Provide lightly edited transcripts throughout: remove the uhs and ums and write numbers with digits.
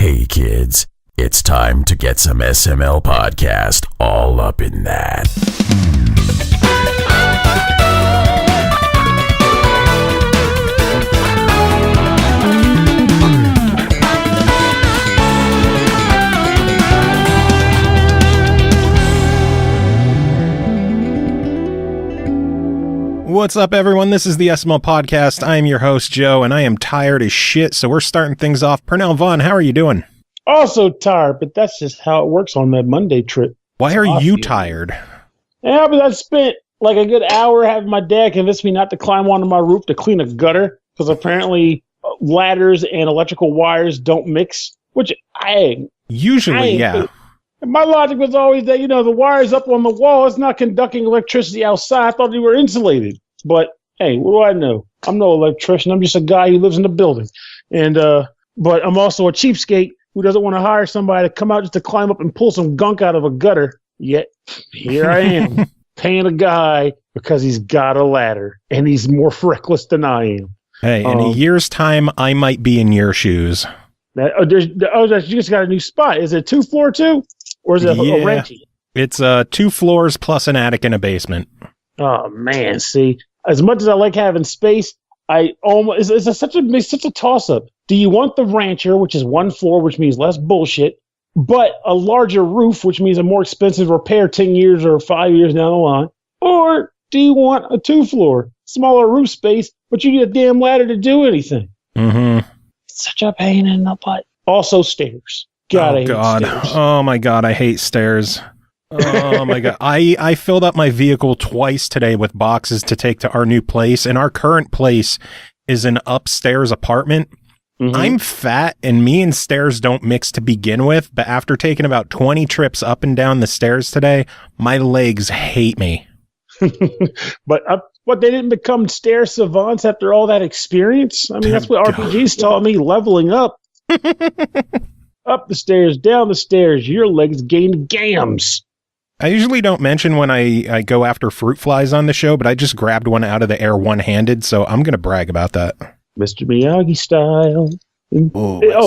Hey kids, it's time to get some SML podcast all up in that. What's up, everyone? This is the SML Podcast. I am your host, Joe, and I am tired as shit, so we're starting things off. Pernell Vaughan, how are you doing? Also tired, but that's just how it works on that Monday trip. Why are you tired? Yeah, but I spent like a good hour having my dad convince me not to climb onto my roof to clean a gutter, because apparently ladders and electrical wires don't mix, which yeah. My logic was always that, the wires up on the wall, it's not conducting electricity outside. I thought they were insulated. But, hey, what do I know? I'm no electrician. I'm just a guy who lives in a building. And but I'm also a cheapskate who doesn't want to hire somebody to come out just to climb up and pull some gunk out of a gutter. Yet, here I am, paying a guy because he's got a ladder, and he's more reckless than I am. Hey, in a year's time, I might be in your shoes. You just got a new spot. Is it 2-floor too? Or is it a renty? It's 2 floors plus an attic and a basement. Oh man, see, as much as I like having space, it's such a toss up. Do you want the rancher, which is 1 floor, which means less bullshit, but a larger roof, which means a more expensive repair 10 years or 5 years down the line? Or do you want a 2-floor, smaller roof space, but you need a damn ladder to do anything? Mm-hmm. It's such a pain in the butt. Also stairs. God, Oh my God, I hate stairs. Oh my God. I filled up my vehicle twice today with boxes to take to our new place, and our current place is an upstairs apartment. Mm-hmm. I'm fat, and me and stairs don't mix to begin with, but after taking about 20 trips up and down the stairs today, my legs hate me. But they didn't become stair savants after all that experience? I mean, that's what RPGs taught me, leveling up. Up the stairs, down the stairs, your legs gain gams. I usually don't mention when I go after fruit flies on the show, but I just grabbed one out of the air one-handed, so I'm going to brag about that. Mr. Miyagi style.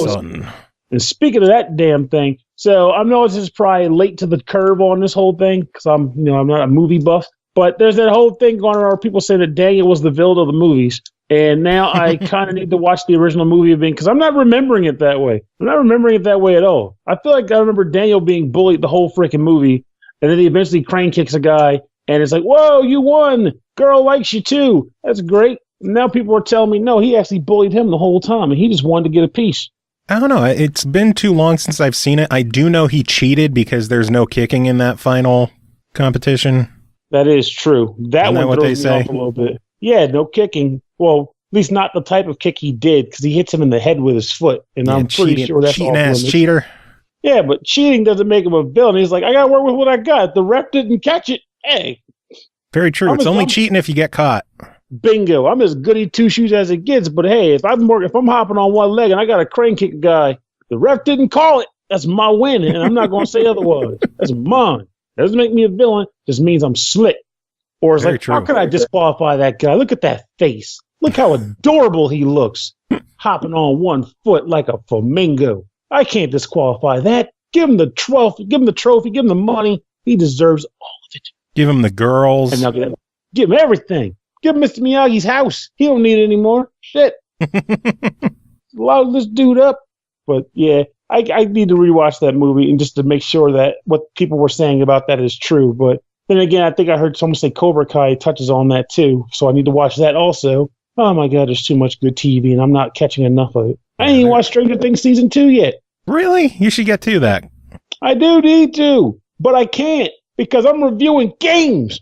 Son. And speaking of that damn thing, so I know this is probably late to the curve on this whole thing, because I'm not a movie buff, but there's that whole thing going on where people say that Daniel was the villain of the movies. And now I kind of need to watch the original movie because I'm not remembering it that way. I'm not remembering it that way at all. I feel like I remember Daniel being bullied the whole freaking movie. And then he eventually crane kicks a guy. And it's like, whoa, you won. Girl likes you too. That's great. And now people are telling me, no, he actually bullied him the whole time. And he just wanted to get a piece. I don't know. It's been too long since I've seen it. I do know he cheated because there's no kicking in that final competition. That is true. That one what throws they me say? off a little bit. Yeah, no kicking. Well, at least not the type of kick he did, because he hits him in the head with his foot. And I'm pretty sure that's cheating ass cheater. Yeah, but cheating doesn't make him a villain. He's like, I got to work with what I got. The ref didn't catch it. Hey. Very true. It's only cheating if you get caught. Bingo. I'm as goody two-shoes as it gets. But hey, if I'm hopping on one leg and I got to crane kick a guy, the ref didn't call it. That's my win, and I'm not going to say otherwise. That's mine. That doesn't make me a villain. Just means I'm slick. Or it's like, how can I disqualify that guy? Look at that face. Look how adorable he looks, hopping on 1 foot like a flamingo. I can't disqualify that. Give him the trophy. Give him the money. He deserves all of it. Give him the girls. And now give him everything. Give him Mr. Miyagi's house. He don't need it anymore. Shit. Load this dude up. But yeah, I need to rewatch that movie and just to make sure that what people were saying about that is true. But then again, I think I heard someone say Cobra Kai touches on that too. So I need to watch that also. Oh my God, there's too much good TV and I'm not catching enough of it. I ain't even watched Stranger Things Season 2 yet. Really? You should get to that. I do need to, but I can't because I'm reviewing games.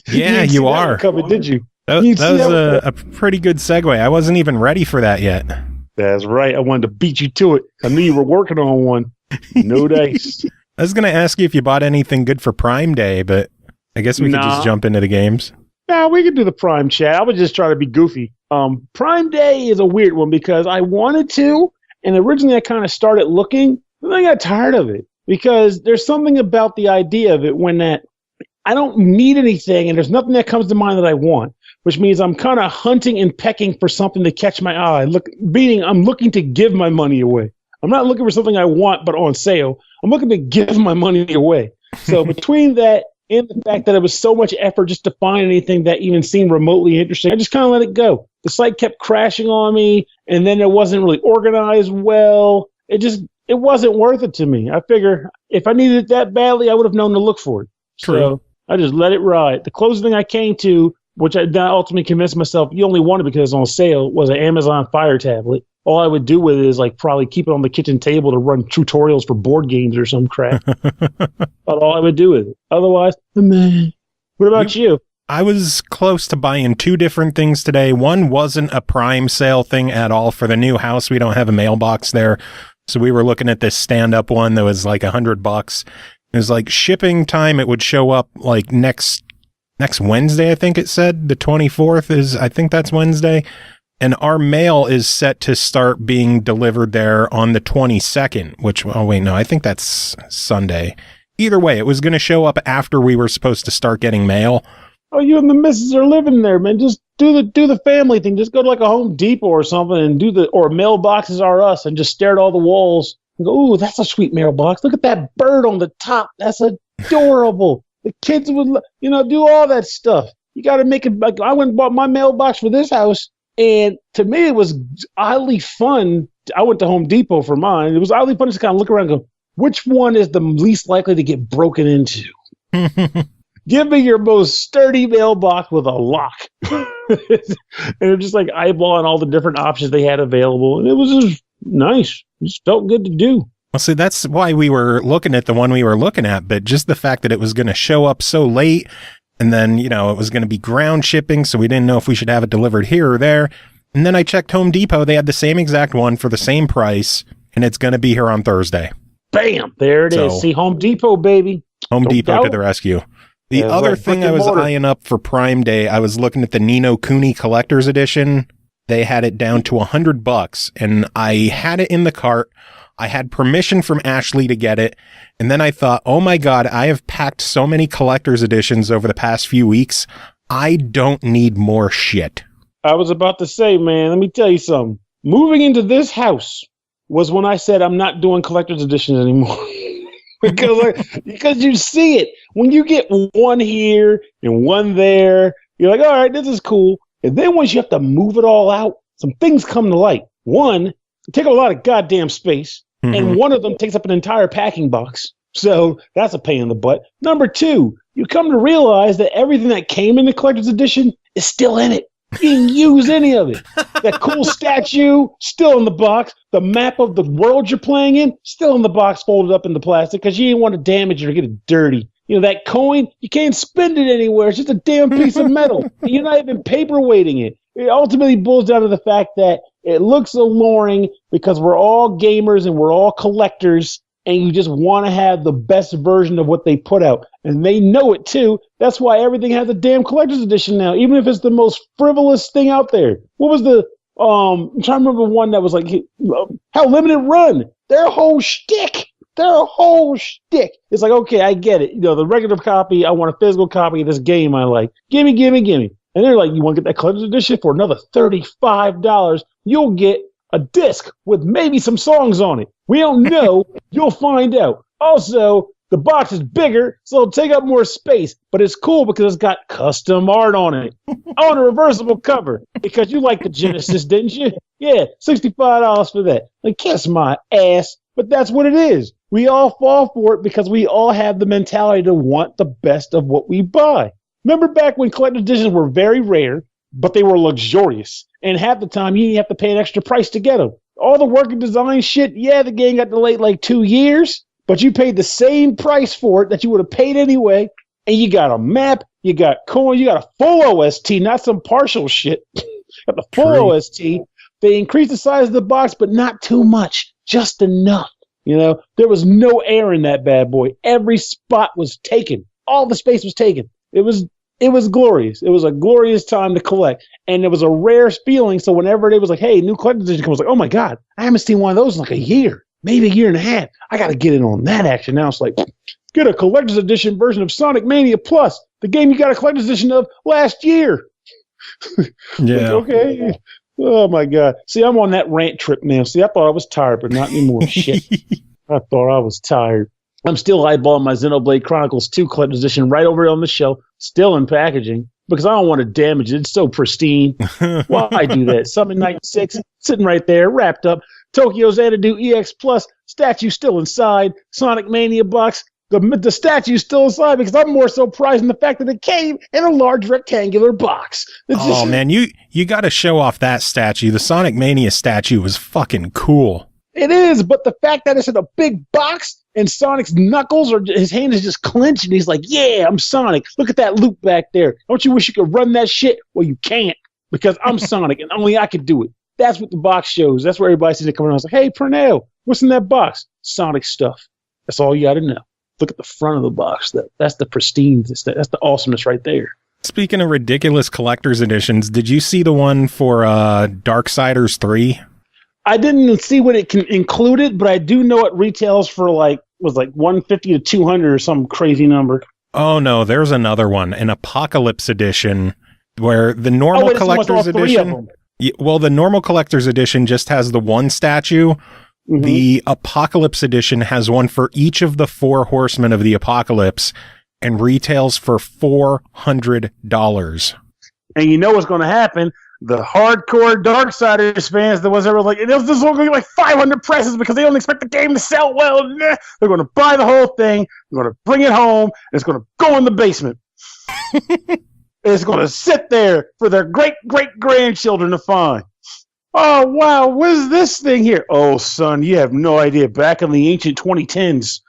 Yeah, you are. Covered, did you? That was a pretty good segue. I wasn't even ready for that yet. That's right. I wanted to beat you to it. I knew you were working on one. No dice. I was going to ask you if you bought anything good for Prime Day, but I guess we could just jump into the games. No, we could do the Prime chat. I was just trying to be goofy. Prime Day is a weird one because I wanted to, and originally I kind of started looking, but I got tired of it because there's something about the idea of it when that I don't need anything and there's nothing that comes to mind that I want, which means I'm kind of hunting and pecking for something to catch my eye. I'm looking to give my money away. I'm not looking for something I want, but on sale. I'm looking to give my money away. So between that and the fact that it was so much effort just to find anything that even seemed remotely interesting, I just kind of let it go. The site kept crashing on me, and then it wasn't really organized well. It wasn't worth it to me. I figure if I needed it that badly, I would have known to look for it. True. So I just let it ride. The closest thing I came to, which I ultimately convinced myself you only wanted because it's on sale, was an Amazon Fire tablet. All I would do with it is like probably keep it on the kitchen table to run tutorials for board games or some crap. That's all I would do with it. Otherwise, man. What about you? I was close to buying 2 different things today. One wasn't a Prime sale thing at all for the new house. We don't have a mailbox there. So we were looking at this stand-up one that was like $100. It was like shipping time. It would show up like next Wednesday, I think it said. The 24th is, I think that's Wednesday. And our mail is set to start being delivered there on the 22nd, which, oh wait, no, I think that's Sunday. Either way, it was going to show up after we were supposed to start getting mail. Oh, you and the missus are living there, man. Just do the family thing. Just go to like a Home Depot or something and or Mailboxes R Us and just stare at all the walls and go, ooh, that's a sweet mailbox. Look at that bird on the top. That's adorable. The kids would, do all that stuff. You got to make it like I went and bought my mailbox for this house. And to me, it was oddly fun. I went to Home Depot for mine. It was oddly fun to just kind of look around and go, which one is the least likely to get broken into? Give me your most sturdy mailbox with a lock. And it was just like eyeballing all the different options they had available. And it was just nice. It just felt good to do. Well, see, that's why we were looking at the one we were looking at. But just the fact that it was going to show up so late, and then, it was going to be ground shipping, so we didn't know if we should have it delivered here or there. And then I checked Home Depot. They had the same exact one for the same price, and it's going to be here on Thursday. Bam! There it is. See, Home Depot, baby. Home Depot to the rescue. The other thing I was eyeing up for Prime Day, I was looking at the Ni no Kuni Collector's Edition. They had it down to $100, and I had it in the cart. I had permission from Ashley to get it, and then I thought, oh my God, I have packed so many collector's editions over the past few weeks. I don't need more shit. I was about to say, man, let me tell you something. Moving into this house was when I said I'm not doing collector's editions anymore. because you see it. When you get one here and one there, you're like, all right, this is cool. And then once you have to move it all out, some things come to light. One, take a lot of goddamn space, and one of them takes up an entire packing box. So that's a pain in the butt. Number 2, you come to realize that everything that came in the collector's edition is still in it. You didn't use any of it. That cool statue, still in the box. The map of the world you're playing in, still in the box, folded up in the plastic, because you didn't want to damage it or get it dirty. That coin, you can't spend it anywhere. It's just a damn piece of metal. And you're not even paperweighting it. It ultimately boils down to the fact that it looks alluring because we're all gamers and we're all collectors, and you just want to have the best version of what they put out. And they know it too. That's why everything has a damn collector's edition now, even if it's the most frivolous thing out there. What was the I'm trying to remember one that was like how Limited Run. Their whole shtick. It's like, okay, I get it. The regular copy, I want a physical copy of this game I like. Gimme. And they're like, you want to get that collector's edition for another $35? You'll get a disc with maybe some songs on it. We don't know. You'll find out. Also, the box is bigger, so it'll take up more space. But it's cool because it's got custom art on it. On a reversible cover. Because you like the Genesis, didn't you? Yeah, $65 for that. Like, kiss my ass. But that's what it is. We all fall for it because we all have the mentality to want the best of what we buy. Remember back when collector's editions were very rare, but they were luxurious. And half the time, you didn't have to pay an extra price to get them. All the work and design shit, yeah, the game got delayed like 2 years, but you paid the same price for it that you would have paid anyway. And you got a map, you got coins, you got a full OST, not some partial shit. Got the full OST. They increased the size of the box, but not too much, just enough. There was no air in that bad boy. Every spot was taken. All the space was taken. It was glorious. It was a glorious time to collect. And it was a rare feeling. So whenever it was like, hey, new collector's edition comes, like, oh my God, I haven't seen one of those in like a year, maybe a year and a half. I got to get in on that action. Now it's like, get a collector's edition version of Sonic Mania Plus, the game you got a collector's edition of last year. Yeah. Okay. Oh my God. See, I'm on that rant trip now. See, I thought I was tired, but not anymore. Shit. I thought I was tired. I'm still eyeballing my Xenoblade Chronicles 2 Collector's Edition right over on the shelf, still in packaging, because I don't want to damage it. It's so pristine. Why do that? Summon Night 6, sitting right there, wrapped up. Tokyo Xanadu EX Plus, statue still inside. Sonic Mania box, the statue's still inside because I'm more so prizing the fact that it came in a large rectangular box. Man, you got to show off that statue. The Sonic Mania statue was fucking cool. It is, but the fact that it's in a big box and Sonic's knuckles or his hand is just clenched and he's like, yeah, I'm Sonic. Look at that loop back there. Don't you wish you could run that shit? Well, you can't because I'm Sonic and only I could do it. That's what the box shows. That's where everybody sees it coming around. It's like, hey, Pernell, what's in that box? Sonic stuff. That's all you got to know. Look at the front of the box. That's the pristine. That's the awesomeness right there. Speaking of ridiculous collector's editions, did you see the one for Darksiders 3? I didn't see what it included, but I do know it retails for like $150 to $200 or some crazy number. Oh no, there's another one, an Apocalypse edition, where the normal collector's edition. Well, the normal collector's edition just has the one statue. Mm-hmm. The Apocalypse edition has one for each of the 4 horsemen of the apocalypse, and retails for $400. And you know what's going to happen? The hardcore Darksiders fans, the ones that were like, this is only like 500 presses because they don't expect the game to sell well. They're going to buy the whole thing. They're going to bring it home. And it's going to go in the basement. It's going to sit there for their great-great-grandchildren to find. Oh, wow, what is this thing here? Oh, son, you have no idea. Back in the ancient 2010s,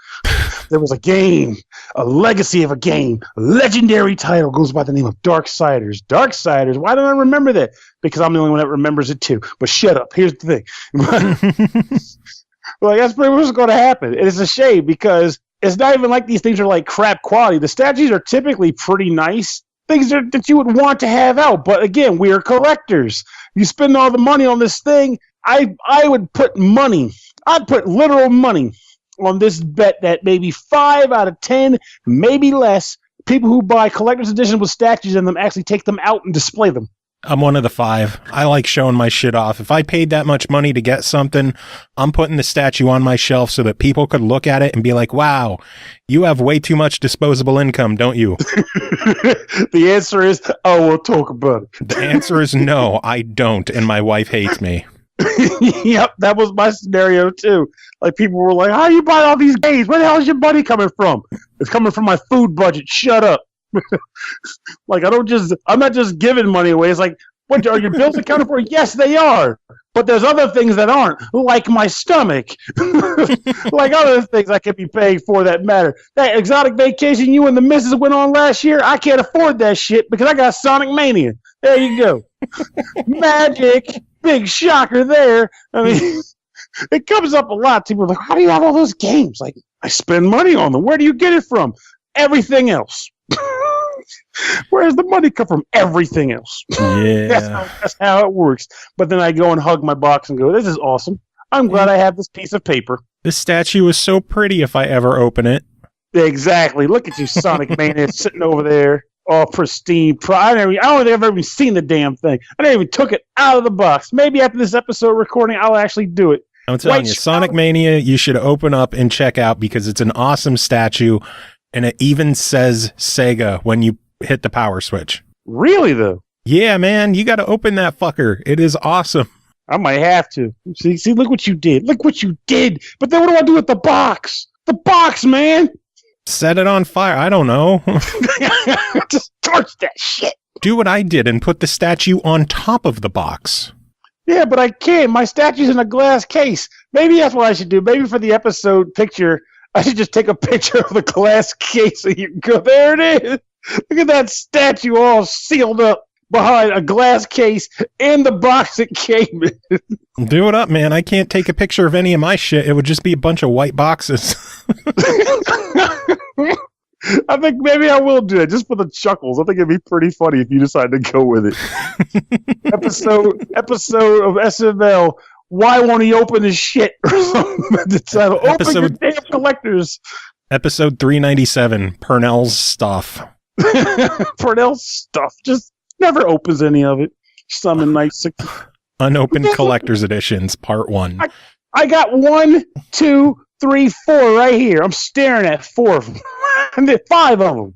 there was a game, a legacy of a game, a legendary title goes by the name of Darksiders. Darksiders, why don't I remember that? Because I'm the only one that remembers it too. But shut up, here's the thing. Well, that's pretty much what's going to happen. It is a shame because it's not even like these things are like crap quality. The statues are typically pretty nice. Things that you would want to have out. But again, we are collectors. You spend all the money on this thing. I would put money. I'd put literal money on this bet that maybe 5 out of 10, maybe less, people who buy collector's editions with statues in them actually take them out and display them. I'm one of the 5. I like showing my shit off. If I paid that much money to get something, I'm putting the statue on my shelf so that people could look at it and be like, wow, you have way too much disposable income, don't you? The answer is, oh, we'll talk about it. The answer is no, I don't, and my wife hates me. Yep, that was my scenario too. Like people were like, how you buy all these games? Where the hell is your money coming from? It's coming from my food budget. Shut up. Like I'm not just giving money away. It's like, what are your bills accounted for? Yes, they are. But there's other things that aren't, like my stomach. Like other things I could be paying for that matter. That exotic vacation you and the missus went on last year, I can't afford that shit because I got Sonic Mania. There you go. Magic. Big shocker there. I mean, it comes up a lot. People are like, how do you have all those games? Like, I spend money on them. Where do you get it from? Everything else. Where does the money come from? Everything else. Yeah. That's how it works. But then I go and hug my box and go, this is awesome. I'm glad I have this piece of paper. This statue is so pretty if I ever open it. Exactly. Look at you, Sonic Mania, sitting over there. All pristine. I don't think I've ever even seen the damn thing. I didn't even took it out of the box. Maybe after this episode recording, I'll actually do it. I'm telling you, Sonic Mania, you should open up and check out because it's an awesome statue, and it even says Sega when you hit the power switch. Really, though? Yeah, man, you got to open that fucker. It is awesome. I might have to. See, look what you did. Look what you did. But then what do I do with the box? The box, man. Set it on fire. I don't know. Just torch that shit. Do what I did and put the statue on top of the box. Yeah, but I can't. My statue's in a glass case. Maybe that's what I should do. Maybe for the episode picture, I should just take a picture of the glass case so you can go, there it is. Look at that statue all sealed up behind a glass case in the box it came in. Do it up, man. I can't take a picture of any of my shit. It would just be a bunch of white boxes. I think maybe I will do it just for the chuckles. I think it'd be pretty funny if you decide to go with it. episode of SML. Why won't he open his shit or something? The title. Open your damn collectors. Episode 397. Pernell's stuff. Pernell's stuff. Just never opens any of it. Summon Night 6. Unopened Collector's Editions, Part 1. I got 1, 2, 3, 4 right here. I'm staring at 4 of them. 5 of them.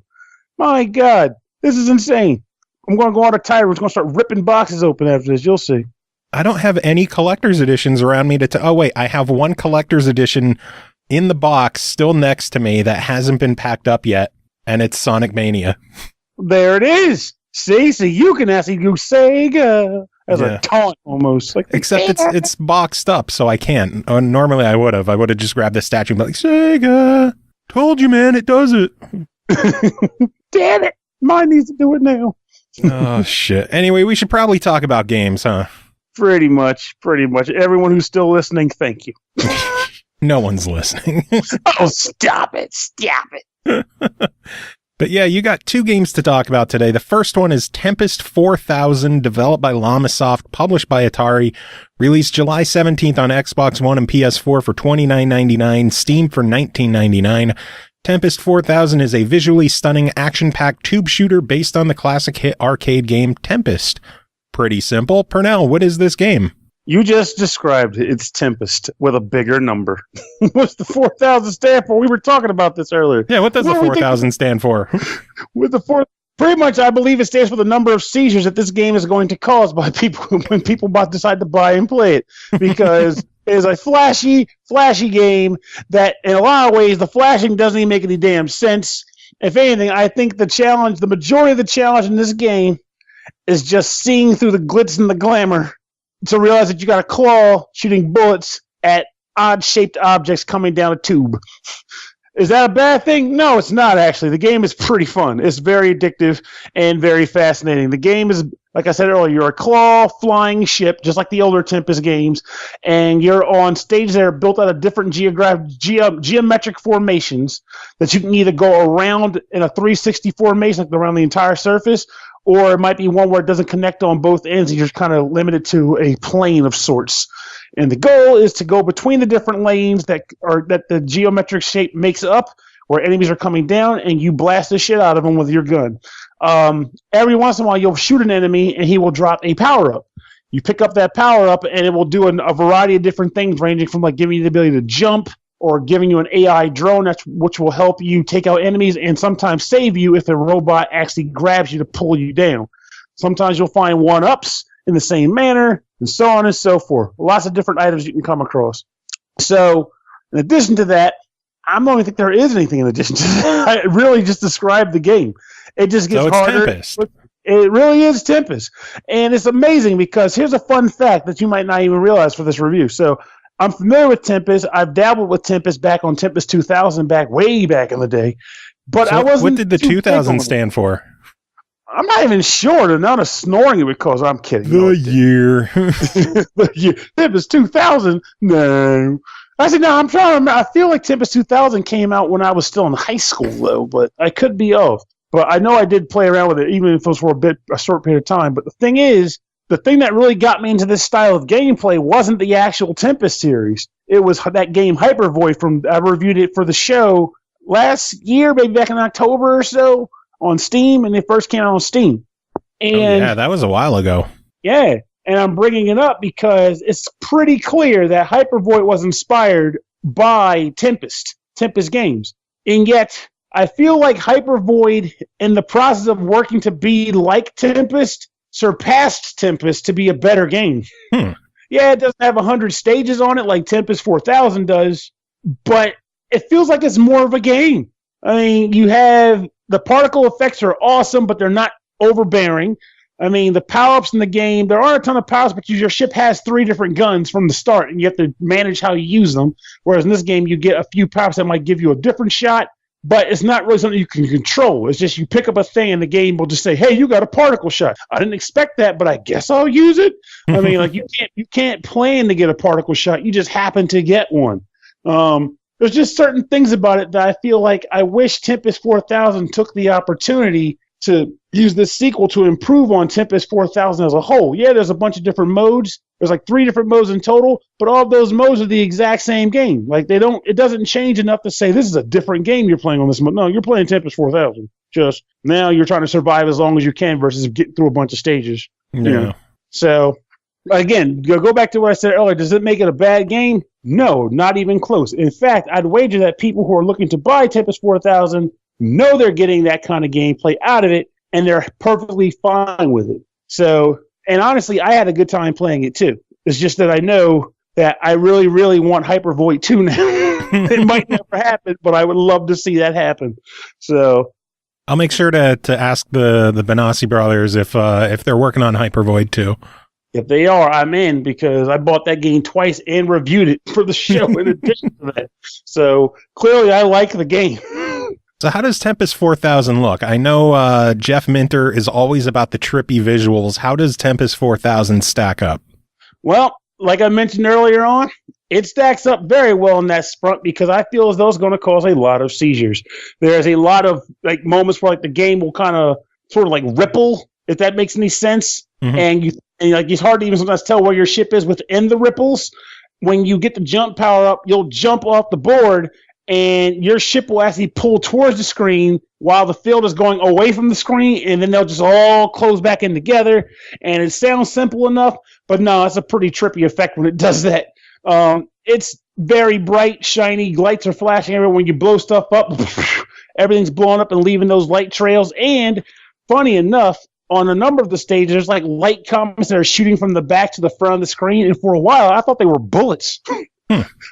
My God. This is insane. I'm going to go on a tire. We're going to start ripping boxes open after this. You'll see. I don't have any collector's editions around me oh, wait. I have one collector's edition in the box still next to me that hasn't been packed up yet, and it's Sonic Mania. There it is. See? So you can actually go Sega. As a taunt almost. Like, except it's boxed up, so I can't. Normally I would have. I would have just grabbed the statue and be like, Sega! Told you, man, it does it. Damn it! Mine needs to do it now. Oh, shit. Anyway, we should probably talk about games, huh? Pretty much. Everyone who's still listening, thank you. No one's listening. Oh, stop it. But yeah, you got 2 games to talk about today. The first one is Tempest 4000, developed by Llamasoft, published by Atari, released July 17th on Xbox One and PS4 for $29.99, Steam for $19.99. Tempest 4000 is a visually stunning, action-packed tube shooter based on the classic hit arcade game Tempest. Pretty simple. Pernell, what is this game? You just described it. It's Tempest with a bigger number. What's the 4000 stand for? We were talking about this earlier. Yeah, what does the 4000 stand for? With the 4, pretty much, I believe it stands for the number of seizures that this game is going to cause by people when people decide to buy and play it, because it is a flashy game that, in a lot of ways, the flashing doesn't even make any damn sense. If anything, I think the majority of the challenge in this game is just seeing through the glitz and the glamour to realize that you got a claw shooting bullets at odd-shaped objects coming down a tube. Is that a bad thing? No, it's not, actually. The game is pretty fun. It's very addictive and very fascinating. The game is, like I said earlier, you're a claw-flying ship, just like the older Tempest games, and you're on stages that are built out of different geometric formations that you can either go around in a 360 formation, like around the entire surface, or it might be one where it doesn't connect on both ends and you're kind of limited to a plane of sorts. And the goal is to go between the different lanes that the geometric shape makes up, where enemies are coming down, and you blast the shit out of them with your gun. Every once in a while, you'll shoot an enemy, and he will drop a power-up. You pick up that power-up, and it will do a variety of different things, ranging from like giving you the ability to jump, or giving you an AI drone, which will help you take out enemies and sometimes save you if a robot actually grabs you to pull you down. Sometimes you'll find one-ups in the same manner, and so on and so forth. Lots of different items you can come across. So, in addition to that, I don't even think there is anything in addition to that. I really just described the game. It just gets harder. Tempest. It really is Tempest. And it's amazing because here's a fun fact that you might not even realize for this review. So, I'm familiar with Tempest. I've dabbled with Tempest back on Tempest 2000 way back in the day. But so I wasn't. What did the 2000 stand for? I'm not even sure. The amount of snoring it would cause. I'm kidding. The year. The year. Tempest 2000? No. I said, no, I'm trying to remember. I feel like Tempest 2000 came out when I was still in high school, though, but I could be off. But I know I did play around with it, even if it was for a short period of time. But the thing is, the thing that really got me into this style of gameplay wasn't the actual Tempest series. It was that game Hypervoid I reviewed it for the show last year, maybe back in October or so, on Steam, and it first came out on Steam. And yeah, that was a while ago. Yeah, and I'm bringing it up because it's pretty clear that Hypervoid was inspired by Tempest games. And yet, I feel like Hypervoid, in the process of working to be like Tempest, surpassed Tempest to be a better game. Yeah, it doesn't have 100 stages on it like Tempest 4000 does, but it feels like it's more of a game. I mean, you have the particle effects are awesome, but they're not overbearing. I mean, the power-ups in the game, there aren't a ton of power-ups, but your ship has 3 different guns from the start, and you have to manage how you use them. Whereas in this game, you get a few power-ups that might give you a different shot, but it's not really something you can control. It's just you pick up a thing, and the game will just say, hey, you got a particle shot. I didn't expect that, but I guess I'll use it. I mean, like you can't plan to get a particle shot. You just happen to get one. There's just certain things about it that I feel like I wish Tempest 4000 took the opportunity to use this sequel to improve on Tempest 4000 as a whole. Yeah, there's a bunch of different modes. There's like 3 different modes in total, but all of those modes are the exact same game. Like it doesn't change enough to say this is a different game you're playing on this mode. No, you're playing Tempest 4000. Just now you're trying to survive as long as you can versus getting through a bunch of stages. Yeah. You know? So Again, go back to what I said earlier. Does it make it a bad game? No, not even close. In fact, I'd wager that people who are looking to buy Tempest 4000 know they're getting that kind of gameplay out of it, and they're perfectly fine with it. So, and honestly, I had a good time playing it too. It's just that I know that I really, really want Hypervoid 2 now. It might never happen, but I would love to see that happen. So I'll make sure to ask the Benassi brothers if they're working on Hypervoid 2. If they are, I'm in, because I bought that game twice and reviewed it for the show in addition to that. So clearly I like the game. So how does Tempest 4000 look? I know Jeff Minter is always about the trippy visuals. How does Tempest 4000 stack up? Well, like I mentioned earlier on, it stacks up very well in that front because I feel as though it's going to cause a lot of seizures. There's a lot of like moments where like the game will kind of sort of like ripple, if that makes any sense. Mm-hmm. And like it's hard to even sometimes tell where your ship is within the ripples. When you get the jump power up, you'll jump off the board and your ship will actually pull towards the screen while the field is going away from the screen, and then they'll just all close back in together. And it sounds simple enough, but no, it's a pretty trippy effect when it does that. It's very bright, shiny, lights are flashing everywhere. When you blow stuff up, everything's blowing up and leaving those light trails. And funny enough, on a number of the stages, there's like light comets that are shooting from the back to the front of the screen. And for a while, I thought they were bullets.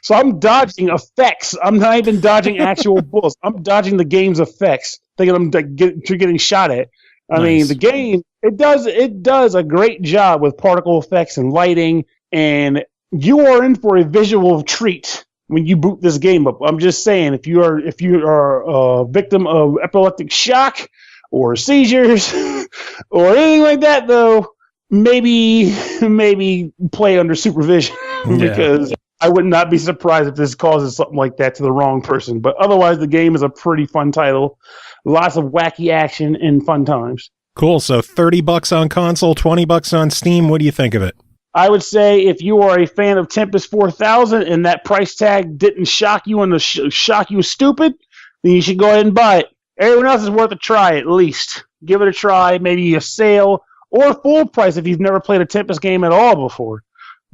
So I'm dodging effects. I'm not even dodging actual bullets. I'm dodging the game's effects, thinking I'm getting shot at. I mean, the game, it does a great job with particle effects and lighting, and you are in for a visual treat when you boot this game up. I'm just saying, if you are a victim of epileptic shock or seizures or anything like that, though, maybe play under supervision because I would not be surprised if this causes something like that to the wrong person. But otherwise, the game is a pretty fun title. Lots of wacky action and fun times. Cool. So $30 on console, $20 on Steam. What do you think of it? I would say if you are a fan of Tempest 4000 and that price tag didn't shock you and shock you stupid, then you should go ahead and buy it. Everyone else is worth a try at least. Give it a try, maybe a sale or full price if you've never played a Tempest game at all before.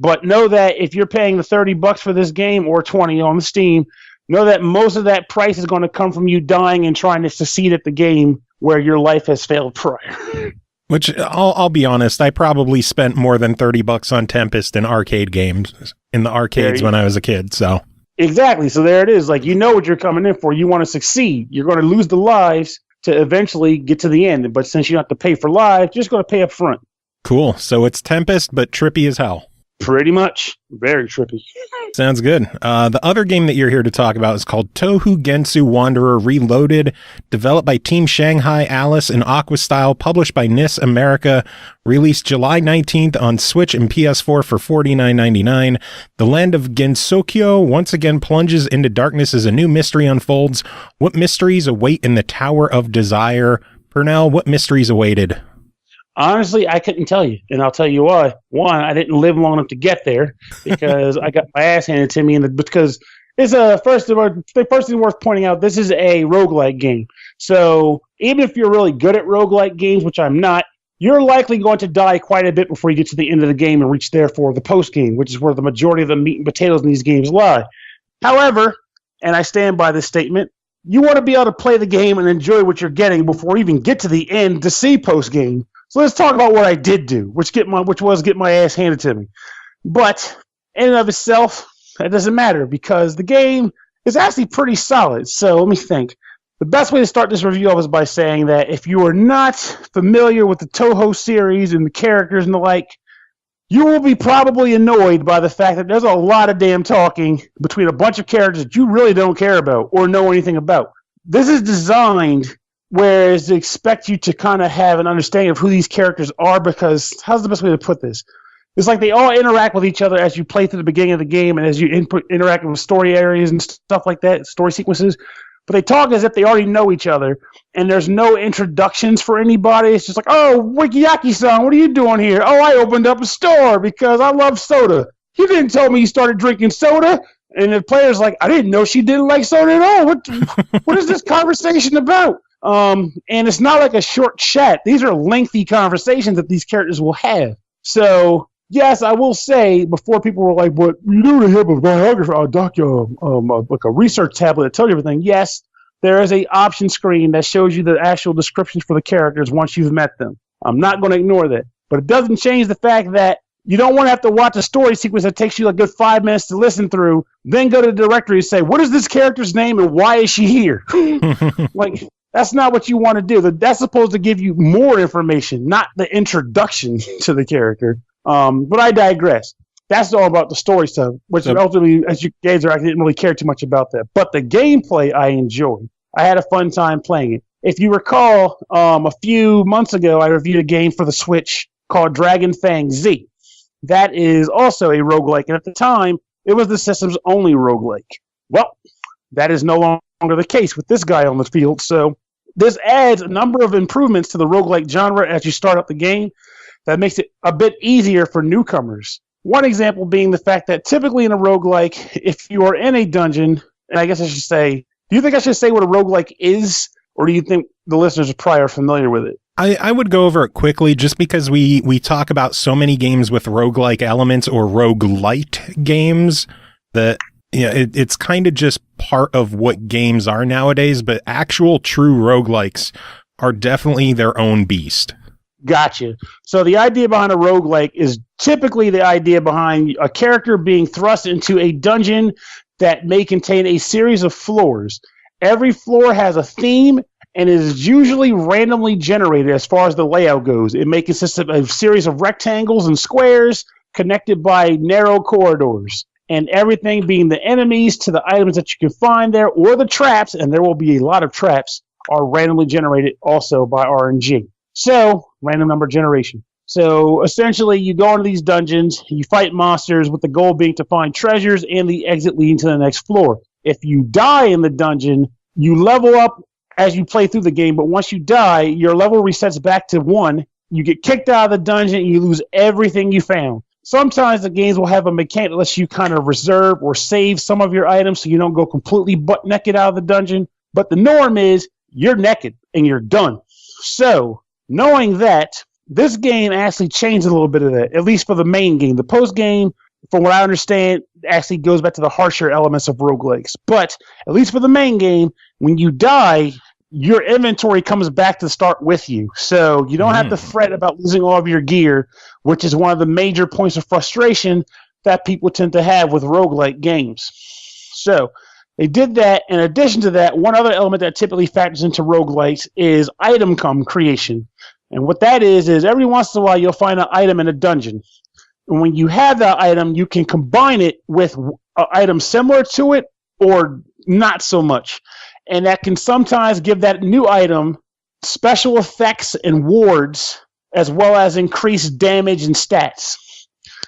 But know that if you're paying the $30 for this game or $20 on Steam, know that most of that price is going to come from you dying and trying to succeed at the game where your life has failed prior. Which, I'll be honest, I probably spent more than $30 on Tempest in arcade games, in the arcades when I was a kid, so. Exactly, so there it is. Like, you know what you're coming in for. You want to succeed. You're going to lose the lives to eventually get to the end. But since you don't have to pay for lives, you're just going to pay up front. Cool, so it's Tempest, but trippy as hell. Pretty much. Very trippy. Sounds good. The other game that you're here to talk about is called Touhou Genso Wanderer Reloaded, developed by Team Shanhai Alice and AQUA STYLE, published by NIS America, released July 19th on Switch and PS4 for $49.99. The land of Gensokyo once again plunges into darkness as a new mystery unfolds. What mysteries await in the Tower of Desire? Pernell, what mysteries awaited? Honestly, I couldn't tell you, and I'll tell you why. One, I didn't live long enough to get there because I got my ass handed to me, because it's first thing worth pointing out, this is a roguelike game. So even if you're really good at roguelike games, which I'm not, you're likely going to die quite a bit before you get to the end of the game and reach there for the post game, which is where the majority of the meat and potatoes in these games lie. However, and I stand by this statement, you want to be able to play the game and enjoy what you're getting before you even get to the end to see post game. So let's talk about what I did do, which was get my ass handed to me. But in and of itself, that doesn't matter because the game is actually pretty solid. So let me think. The best way to start this review off is by saying that if you are not familiar with the Touhou series and the characters and the like, you will be probably annoyed by the fact that there's a lot of damn talking between a bunch of characters that you really don't care about or know anything about. This is designed whereas they expect you to kind of have an understanding of who these characters are, because how's the best way to put this? It's like they all interact with each other as you play through the beginning of the game and as you interact with story areas and stuff like that, story sequences. But they talk as if they already know each other, and there's no introductions for anybody. It's just like, oh, Wikiyaki-san, what are you doing here? Oh, I opened up a store because I love soda. You didn't tell me you started drinking soda. And the player's like, I didn't know she didn't like soda at all. What is this conversation about? And it's not like a short chat. These are lengthy conversations that these characters will have. So yes, I will say before people were like, "But you don't have a biography, like a research tablet that tells you everything." Yes, there is a option screen that shows you the actual descriptions for the characters once you've met them. I'm not going to ignore that, but it doesn't change the fact that you don't want to have to watch a story sequence that takes you a good 5 minutes to listen through, then go to the directory and say, "What is this character's name and why is she here?" Like, that's not what you want to do. That's supposed to give you more information, not the introduction to the character. But I digress. That's all about the story stuff, which ultimately, as you guys are, I didn't really care too much about that. But the gameplay I enjoyed. I had a fun time playing it. If you recall, a few months ago, I reviewed a game for the Switch called Dragon Fang Z. That is also a roguelike, and at the time, it was the system's only roguelike. Well, that is no longer the case with this guy on the field, so this adds a number of improvements to the roguelike genre as you start up the game that makes it a bit easier for newcomers. One example being the fact that typically in a roguelike, if you are in a dungeon, and I guess I should say, do you think I should say what a roguelike is, or do you think the listeners probably are familiar with it? I would go over it quickly just because we talk about so many games with roguelike elements or roguelite games that it's kind of just part of what games are nowadays, but actual true roguelikes are definitely their own beast. Gotcha. So the idea behind a roguelike is typically the idea behind a character being thrust into a dungeon that may contain a series of floors. Every floor has a theme and is usually randomly generated as far as the layout goes. It may consist of a series of rectangles and squares connected by narrow corridors, and everything being the enemies to the items that you can find there, or the traps, and there will be a lot of traps, are randomly generated also by RNG. So, random number generation. So, essentially, you go into these dungeons, you fight monsters with the goal being to find treasures and the exit leading to the next floor. If you die in the dungeon, you level up as you play through the game, but once you die, your level resets back to 1. You get kicked out of the dungeon and you lose everything you found. Sometimes the games will have a mechanic that lets you kind of reserve or save some of your items so you don't go completely butt naked out of the dungeon. But the norm is you're naked and you're done. So, knowing that, this game actually changed a little bit of that, at least for the main game. The post game, from what I understand, actually goes back to the harsher elements of roguelikes. But at least for the main game, when you die, your inventory comes back to start with you. So you don't have to fret about losing all of your gear, which is one of the major points of frustration that people tend to have with roguelike games. So they did that. In addition to that, one other element that typically factors into roguelikes is item creation. And what that is every once in a while you'll find an item in a dungeon. And when you have that item, you can combine it with an item similar to it or not so much. And that can sometimes give that new item special effects and wards, as well as increased damage and stats.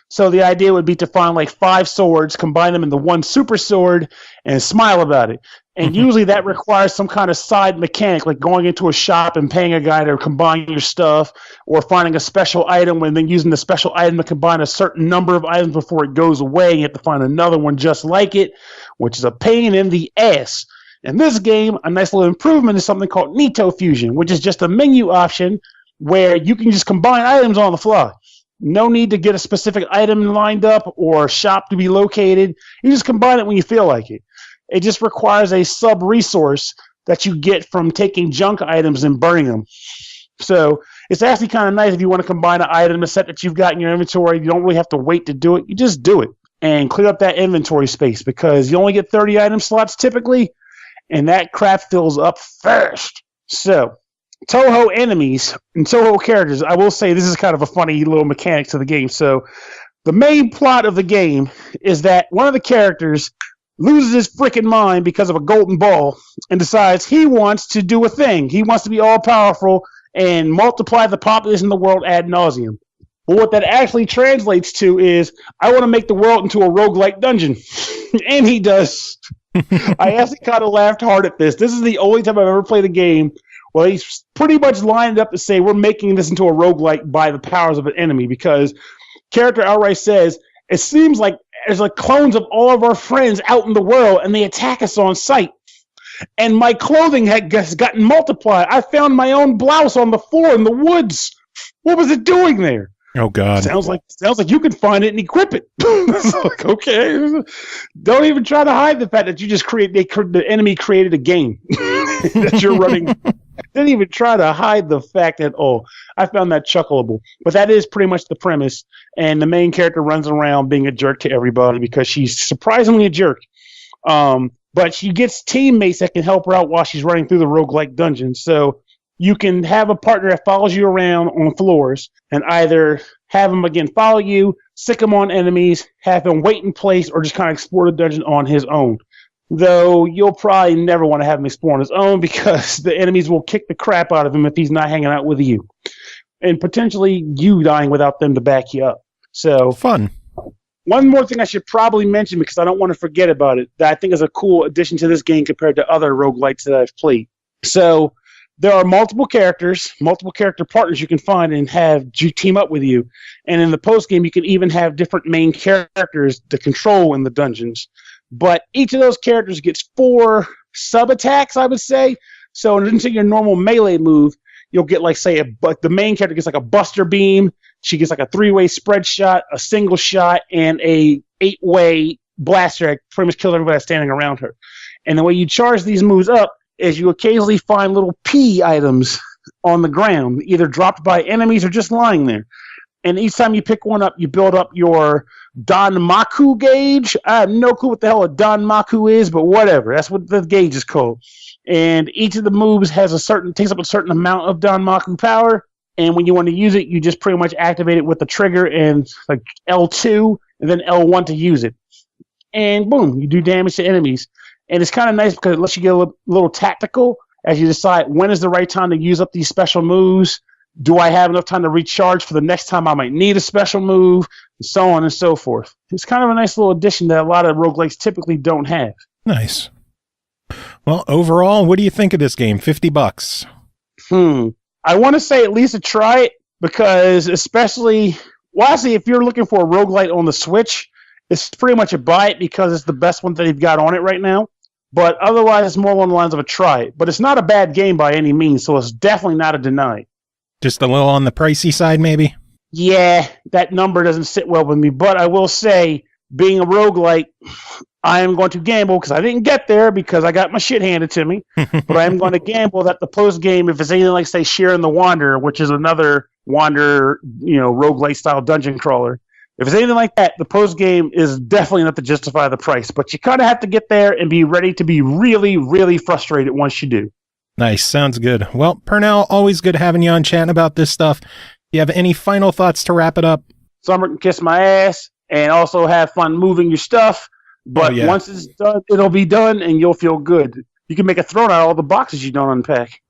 So the idea would be to find like 5 swords, combine them into one super sword, and smile about it. And usually that requires some kind of side mechanic, like going into a shop and paying a guy to combine your stuff, or finding a special item and then using the special item to combine a certain number of items before it goes away. You have to find another one just like it, which is a pain in the ass. In this game, a nice little improvement is something called Nito Fusion, which is just a menu option where you can just combine items on the fly. No need to get a specific item lined up or shop to be located. You just combine it when you feel like it. It just requires a sub-resource that you get from taking junk items and burning them. So it's actually kind of nice if you want to combine an item, a set that you've got in your inventory. You don't really have to wait to do it. You just do it and clear up that inventory space because you only get 30 item slots typically, and that crap fills up fast. So Touhou enemies and Touhou characters, I will say this is kind of a funny little mechanic to the game. So the main plot of the game is that one of the characters loses his freaking mind because of a golden ball and decides he wants to do a thing. He wants to be all-powerful and multiply the population of the world ad nauseum. But what that actually translates to is, I want to make the world into a roguelike dungeon. And he does. I actually kind of laughed hard at this. This is the only time I've ever played a game where he's pretty much lined up to say, we're making this into a roguelike by the powers of an enemy, because character outright says, it seems like there's like clones of all of our friends out in the world, and they attack us on sight. And my clothing had gotten multiplied. I found my own blouse on the floor in the woods. What was it doing there? Oh God! Sounds like you can find it and equip it. It's like, okay, don't even try to hide the fact that you just the enemy created a game that you're running. Didn't even try to hide the fact that I found that chuckleable. But that is pretty much the premise. And the main character runs around being a jerk to everybody because she's surprisingly a jerk. But she gets teammates that can help her out while she's running through the roguelike dungeon. So you can have a partner that follows you around on floors and either have him, again, follow you, sick him on enemies, have him wait in place, or just kind of explore the dungeon on his own. Though you'll probably never want to have him explore on his own because the enemies will kick the crap out of him if he's not hanging out with you. And potentially you dying without them to back you up. So fun. One more thing I should probably mention because I don't want to forget about it that I think is a cool addition to this game compared to other roguelites that I've played. So there are multiple character partners you can find and have team up with you. And in the post game, you can even have different main characters to control in the dungeons. But each of those characters gets 4 sub-attacks, I would say. So into your normal melee move, you'll get, like, say, the main character gets, like, a buster beam. She gets, like, a 3-way spread shot, a single shot, and a 8-way blaster that pretty much kills everybody that's standing around her. And the way you charge these moves up is you occasionally find little P items on the ground, either dropped by enemies or just lying there. And each time you pick one up, you build up your Danmaku gauge. I have no clue what the hell a Danmaku is, but whatever. That's what the gauge is called. And each of the moves takes up a certain amount of Danmaku power. And when you want to use it, you just pretty much activate it with the trigger and like L2 and then L1 to use it. And boom, you do damage to enemies. And it's kind of nice because it lets you get a little tactical as you decide when is the right time to use up these special moves. Do I have enough time to recharge for the next time I might need a special move? And so on and so forth. It's kind of a nice little addition that a lot of roguelikes typically don't have. Nice. Well, overall, what do you think of this game? $50. I want to say at least to try it because especially, honestly, if you're looking for a roguelite on the Switch, it's pretty much a buy it because it's the best one that they've got on it right now. But otherwise, it's more along the lines of a try it. But it's not a bad game by any means, so it's definitely not a deny. Just a little on the pricey side, maybe? Yeah, that number doesn't sit well with me. But I will say, being a roguelite, I am going to gamble because I didn't get there because I got my shit handed to me. But I am going to gamble that the post game, if it's anything like, say, Sharing the Wanderer, which is another Wanderer, roguelite style dungeon crawler. If it's anything like that, the post game is definitely enough to justify the price. But you kind of have to get there and be ready to be really, really frustrated once you do. Nice. Sounds good. Well, Pernell, always good having you on chatting about this stuff. You have any final thoughts to wrap it up? Summer can kiss my ass and also have fun moving your stuff. But once it's done, it'll be done and you'll feel good. You can make a throne out of all the boxes you don't unpack.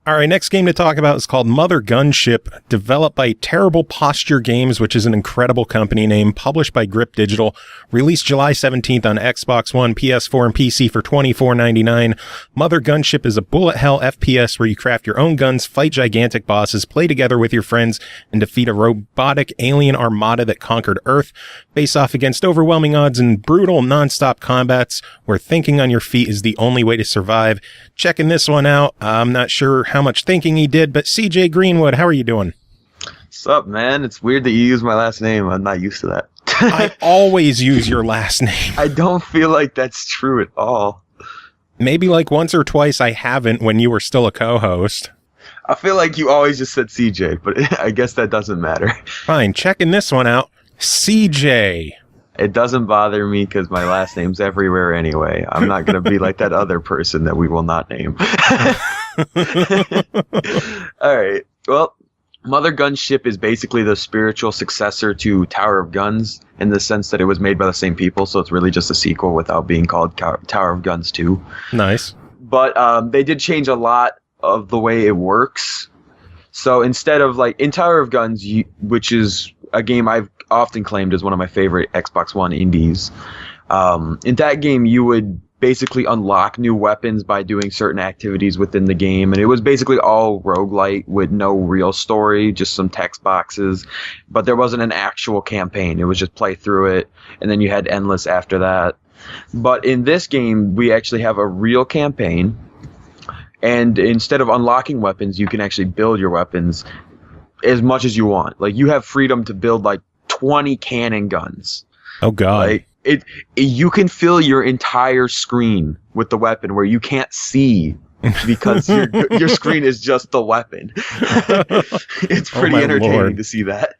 All right, next game to talk about is called Mothergunship, developed by Terrible Posture Games, which is an incredible company name, published by Grip Digital, released July 17th on Xbox One, PS4, and PC for $24.99. Mothergunship is a bullet hell FPS where you craft your own guns, fight gigantic bosses, play together with your friends, and defeat a robotic alien armada that conquered Earth. Face off against overwhelming odds and brutal non-stop combats where thinking on your feet is the only way to survive. Checking this one out. I'm not sure how much thinking he did, but CJ Greenwood, how are you doing? What's up, man? It's weird that you use my last name. I'm not used to that. I always use your last name. I don't feel like that's true at all. Maybe like once or twice I haven't when you were still a co-host. I feel like you always just said CJ, but I guess that doesn't matter. Fine, checking this one out. CJ. It doesn't bother me because my last name's everywhere anyway. I'm not going to be like that other person that we will not name. All right. Well, Mothergunship is basically the spiritual successor to Tower of Guns in the sense that it was made by the same people, so it's really just a sequel without being called Tower of Guns 2. Nice. But they did change a lot of the way it works. So instead of like in Tower of Guns, which is a game I've often claimed as one of my favorite Xbox One indies, in that game you would basically unlock new weapons by doing certain activities within the game, and it was basically all roguelite with no real story, just some text boxes, but there wasn't an actual campaign. It was just play through it, and then you had endless after that. But in this game, we actually have a real campaign, and instead of unlocking weapons, you can actually build your weapons as much as you want. Like, you have freedom to build like 20 cannon guns. Oh God. Like, you can fill your entire screen with the weapon where you can't see because your screen is just the weapon. It's pretty entertaining to see that.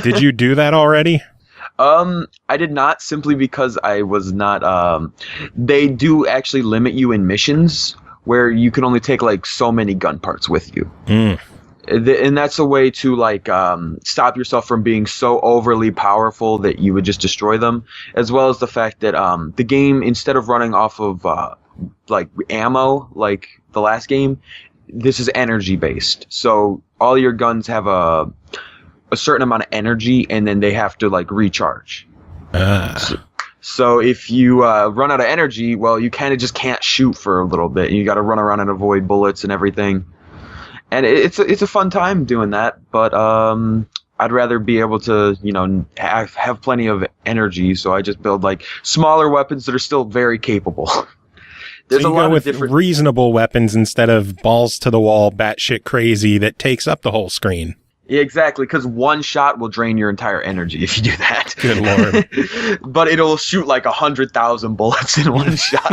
Did you do that already? I did not, simply because I was not. They do actually limit you in missions where you can only take like so many gun parts with you. And that's a way to like stop yourself from being so overly powerful that you would just destroy them, as well as the fact that the game, instead of running off of like ammo like the last game, this is energy based. So all your guns have a certain amount of energy, and then they have to like recharge. So if you run out of energy, well, you kind of just can't shoot for a little bit. You got to run around and avoid bullets and everything. And it's a fun time doing that, but I'd rather be able to, you know, have plenty of energy, so I just build like smaller weapons that are still very capable. There's so you a lot go with of different reasonable weapons instead of balls to the wall, batshit crazy that takes up the whole screen. Yeah, exactly, because one shot will drain your entire energy if you do that. Good Lord. But it'll shoot like 100,000 bullets in one shot.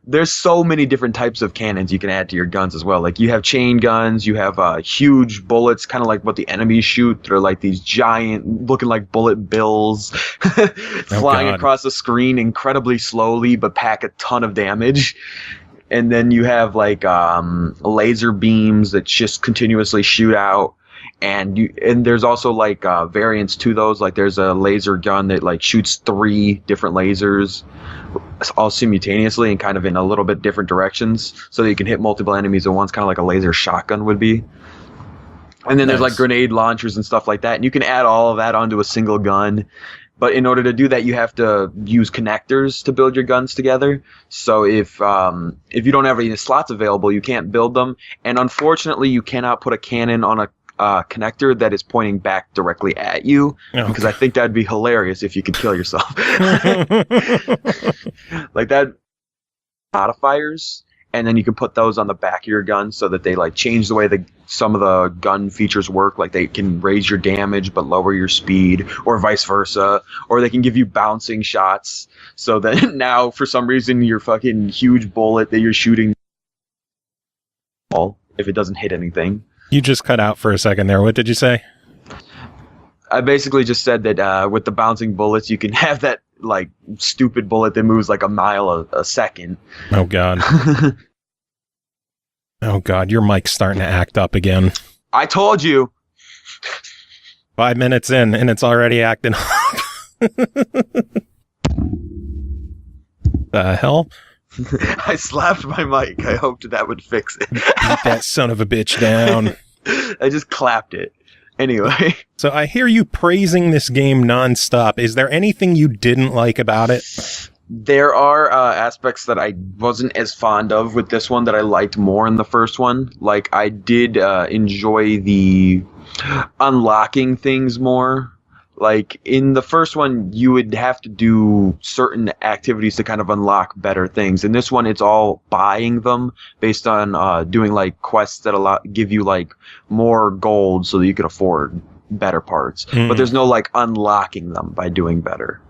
There's so many different types of cannons you can add to your guns as well. Like, you have chain guns, you have huge bullets, kind of like what the enemies shoot. They're like these giant, looking like bullet bills, flying across the screen incredibly slowly, but pack a ton of damage. And then you have like laser beams that just continuously shoot out, and there's also like variants to those. Like, there's a laser gun that like shoots 3 different lasers all simultaneously and kind of in a little bit different directions, so that you can hit multiple enemies at once, kind of like a laser shotgun would be. And then there's like grenade launchers and stuff like that, and you can add all of that onto a single gun. But in order to do that, you have to use connectors to build your guns together. So if you don't have any slots available, you can't build them. And unfortunately, you cannot put a cannon on a connector that is pointing back directly at you, because I think that'd be hilarious if you could kill yourself. Like that modifiers, and then you can put those on the back of your gun so that they like change the way some of the gun features work. Like, they can raise your damage but lower your speed, or vice versa, or they can give you bouncing shots so that now for some reason your fucking huge bullet that you're shooting, if it doesn't hit anything. You just cut out for a second there. What did you say? I basically just said that with the bouncing bullets, you can have that like stupid bullet that moves like a mile a second. Oh God. Oh God, your mic's starting to act up again. I told you. 5 minutes in and it's already acting up. The hell? I slapped my mic. I hoped that would fix it. Beat that son of a bitch down. I just clapped it. Anyway. So I hear you praising this game nonstop. Is there anything you didn't like about it? There are aspects that I wasn't as fond of with this one that I liked more in the first one. Like, I did enjoy the unlocking things more. Like, in the first one, you would have to do certain activities to kind of unlock better things. In this one, it's all buying them based on doing, like, quests that give you, like, more gold so that you can afford better parts. But there's no, like, unlocking them by doing better.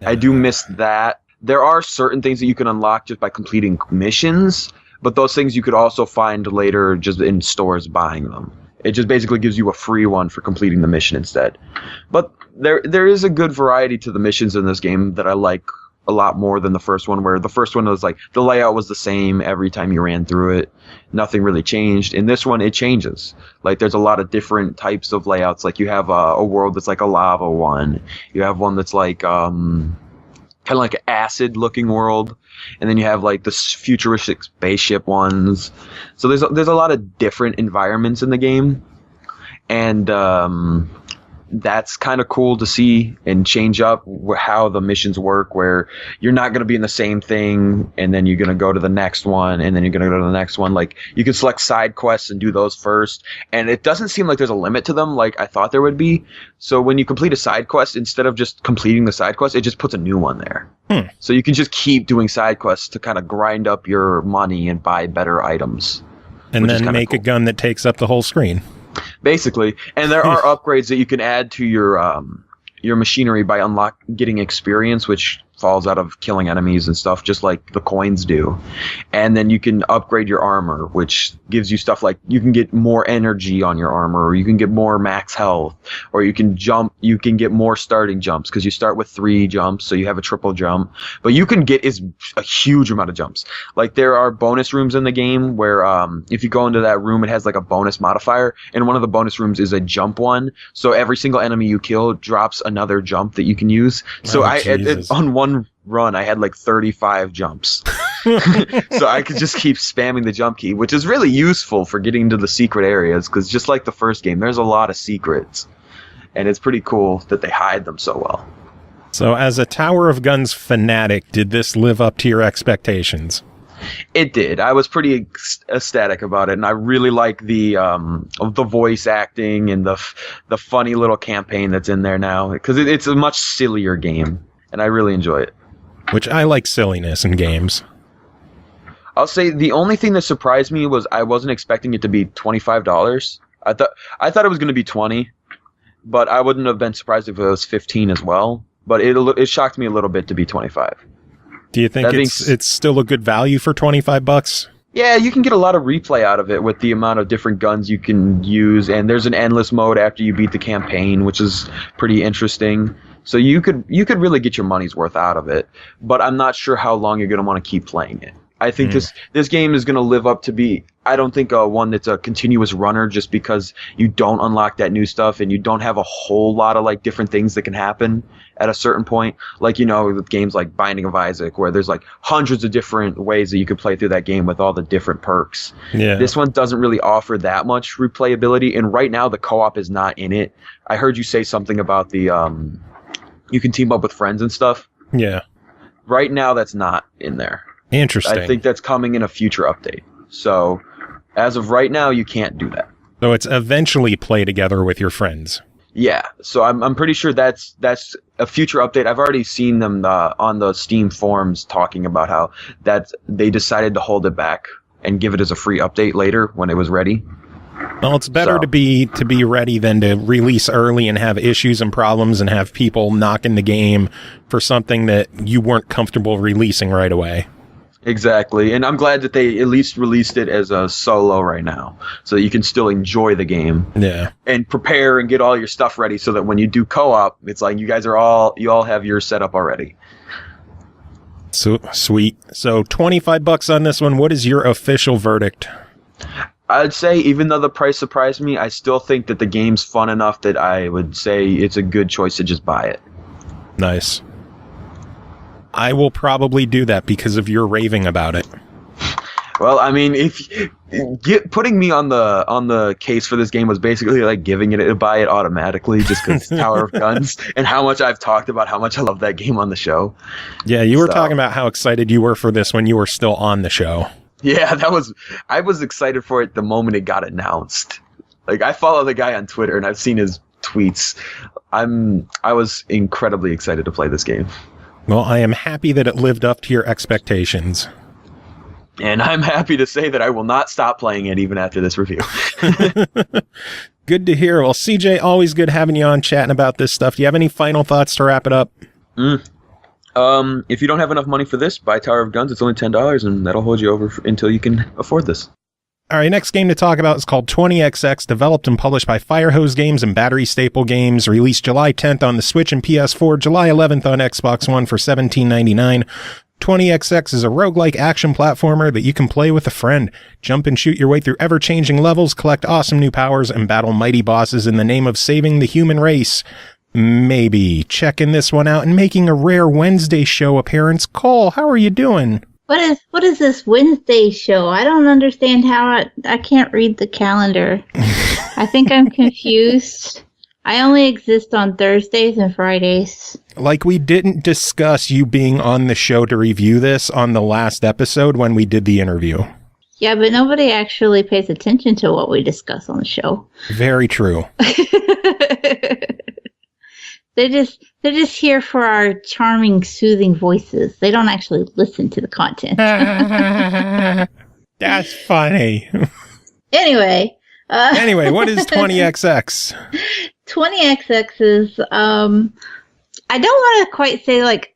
I do miss that. There are certain things that you can unlock just by completing missions, but those things you could also find later just in stores buying them. It just basically gives you a free one for completing the mission instead. But there is a good variety to the missions in this game that I like a lot more than the first one, where the first one was like the layout was the same every time you ran through it. Nothing really changed. In this one, it changes. Like, there's a lot of different types of layouts. Like, you have a world that's like a lava one. You have one that's like kind of like an acid-looking world. And then you have like the futuristic spaceship ones. So there's a lot of different environments in the game, and that's kind of cool to see and change up how the missions work, where you're not going to be in the same thing and then you're going to go to the next one and then you're going to go to the next one. Like, you can select side quests and do those first, and it doesn't seem like there's a limit to them like I thought there would be. So when you complete a side quest, instead of just completing the side quest, it just puts a new one there. So you can just keep doing side quests to kind of grind up your money and buy better items. And then make a gun that takes up the whole screen. Basically. And there are upgrades that you can add to your machinery by getting experience, which falls out of killing enemies and stuff, just like the coins do. And then you can upgrade your armor, which gives you stuff like you can get more energy on your armor, or you can get more max health, or you can get more starting jumps, because you start with 3 jumps, so you have a triple jump. But you can get a huge amount of jumps. Like, there are bonus rooms in the game where if you go into that room, it has like a bonus modifier, and one of the bonus rooms is a jump one. So every single enemy you kill drops another jump that you can use. So on one run, I had like 35 jumps. So I could just keep spamming the jump key, which is really useful for getting to the secret areas, because just like the first game, there's a lot of secrets. And it's pretty cool that they hide them so well. So as a Tower of Guns fanatic, did this live up to your expectations? It did. I was pretty ecstatic about it, and I really like the voice acting and the funny little campaign that's in there now, because it's a much sillier game, and I really enjoy it. Which I like silliness in games. I'll say the only thing that surprised me was I wasn't expecting it to be $25. I thought it was going to be $20, but I wouldn't have been surprised if it was $15 as well. But it shocked me a little bit to be $25. Do you think it's still a good value for $25? Yeah, you can get a lot of replay out of it with the amount of different guns you can use, and there's an endless mode after you beat the campaign, which is pretty interesting. So you could really get your money's worth out of it, but I'm not sure how long you're going to want to keep playing it. I think this game is going to live up to be, I don't think one that's a continuous runner, just because you don't unlock that new stuff and you don't have a whole lot of like different things that can happen at a certain point. Like, with games like Binding of Isaac, where there's like hundreds of different ways that you could play through that game with all the different perks. Yeah. This one doesn't really offer that much replayability, and right now the co-op is not in it. I heard you say something about the you can team up with friends and stuff. Yeah. Right now that's not in there. Interesting. I think that's coming in a future update. So, as of right now, you can't do that. So it's eventually play together with your friends. Yeah. So I'm pretty sure that's a future update. I've already seen them on the Steam forums talking about how that they decided to hold it back and give it as a free update later when it was ready. Well, it's better to be ready than to release early and have issues and problems and have people knocking the game for something that you weren't comfortable releasing right away. Exactly, and I'm glad that they at least released it as a solo right now, so that you can still enjoy the game. Yeah. And prepare and get all your stuff ready, so that when you do co-op, it's like you all have your setup already. So sweet. So $25 on this one. What is your official verdict? I'd say, even though the price surprised me, I still think that the game's fun enough that I would say it's a good choice to just buy it. Nice. I will probably do that because of your raving about it. Well, I mean, putting me on the case for this game was basically like giving it to buy it automatically, just because Tower of Guns and how much I've talked about how much I love that game on the show. Yeah, you were talking about how excited you were for this when you were still on the show. Yeah, I was excited for it the moment it got announced. Like, I follow the guy on Twitter and I've seen his tweets. I was incredibly excited to play this game. Well, I am happy that it lived up to your expectations. And I'm happy to say that I will not stop playing it even after this review. Good to hear. Well, CJ, always good having you on chatting about this stuff. Do you have any final thoughts to wrap it up? If you don't have enough money for this, buy Tower of Guns. It's only $10, and that'll hold you over until you can afford this. All right, next game to talk about is called 20XX, developed and published by Firehose Games and Batterystaple Games, released July 10th on the Switch and PS4, July 11th on Xbox One for $17.99. 20XX is a roguelike action platformer that you can play with a friend. Jump and shoot your way through ever-changing levels, collect awesome new powers, and battle mighty bosses in the name of saving the human race. Maybe checking this one out and making a rare Wednesday show appearance. Cole, how are you doing? What is this Wednesday show? I don't understand how I can't read the calendar. I think I'm confused. I only exist on Thursdays and Fridays. Like, we didn't discuss you being on the show to review this on the last episode when we did the interview. Yeah, but nobody actually pays attention to what we discuss on the show. Very true. They're just here for our charming, soothing voices. They don't actually listen to the content. That's funny. Anyway. Anyway, what is 20XX? 20XX is, I don't want to quite say like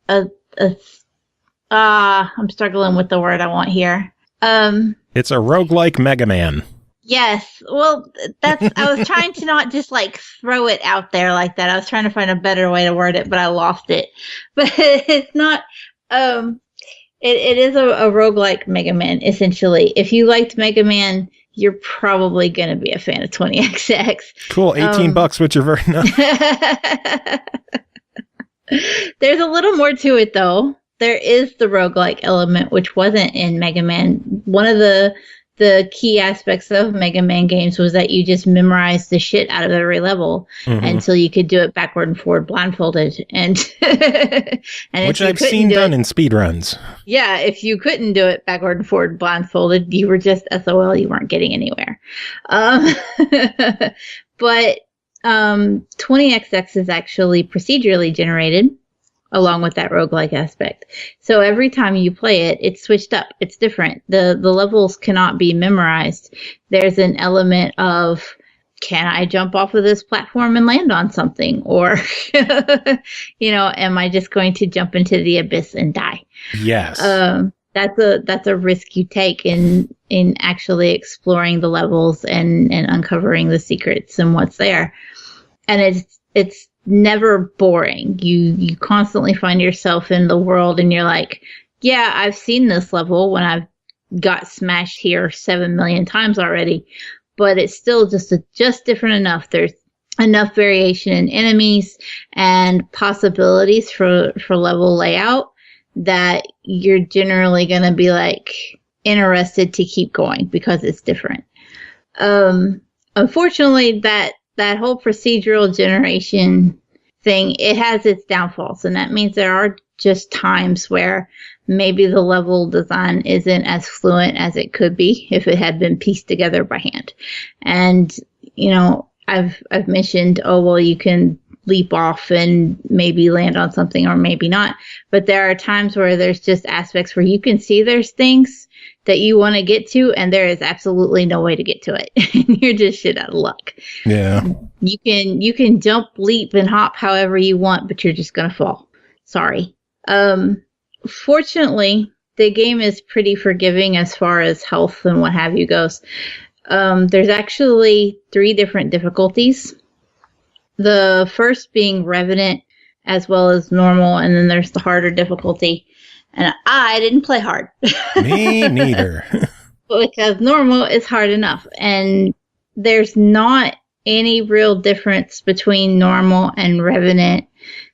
I'm struggling with the word I want here. It's a roguelike Mega Man. Yes. Well, I was trying to not just like throw it out there like that. I was trying to find a better way to word it, but I lost it. But it's not, it is a roguelike Mega Man, essentially. If you liked Mega Man, you're probably going to be a fan of 20XX. Cool. $18, which are very nice. There's a little more to it, though. There is the roguelike element, which wasn't in Mega Man. One of the key aspects of Mega Man games was that you just memorized the shit out of every level until you could do it backward and forward blindfolded. And which I've seen done in speedruns. Yeah, if you couldn't do it backward and forward blindfolded, you were just SOL. You weren't getting anywhere. But 20XX is actually procedurally generated, along with that roguelike aspect. So every time you play it, it's switched up. It's different. The levels cannot be memorized. There's an element of, can I jump off of this platform and land on something? Or, am I just going to jump into the abyss and die? Yes. That's a risk you take in actually exploring the levels and uncovering the secrets and what's there. And it's never boring. You constantly find yourself in the world and you're like, yeah, I've seen this level when I've got smashed here 7 million times already, but it's still just different enough. There's enough variation in enemies and possibilities for level layout that you're generally going to be like interested to keep going because it's different. Unfortunately, that whole procedural generation thing, it has its downfalls. And that means there are just times where maybe the level design isn't as fluent as it could be if it had been pieced together by hand. And, I've mentioned, you can leap off and maybe land on something or maybe not. But there are times where there's just aspects where you can see there's things that you want to get to, and there is absolutely no way to get to it. And you're just shit out of luck. Yeah. You can jump, leap, and hop however you want, but you're just going to fall. Sorry. Fortunately, the game is pretty forgiving as far as health and what have you goes. There's actually 3 different difficulties. The first being Revenant, as well as normal, and then there's the harder difficulty. And I didn't play hard. Me neither. Because normal is hard enough. And there's not any real difference between normal and Revenant.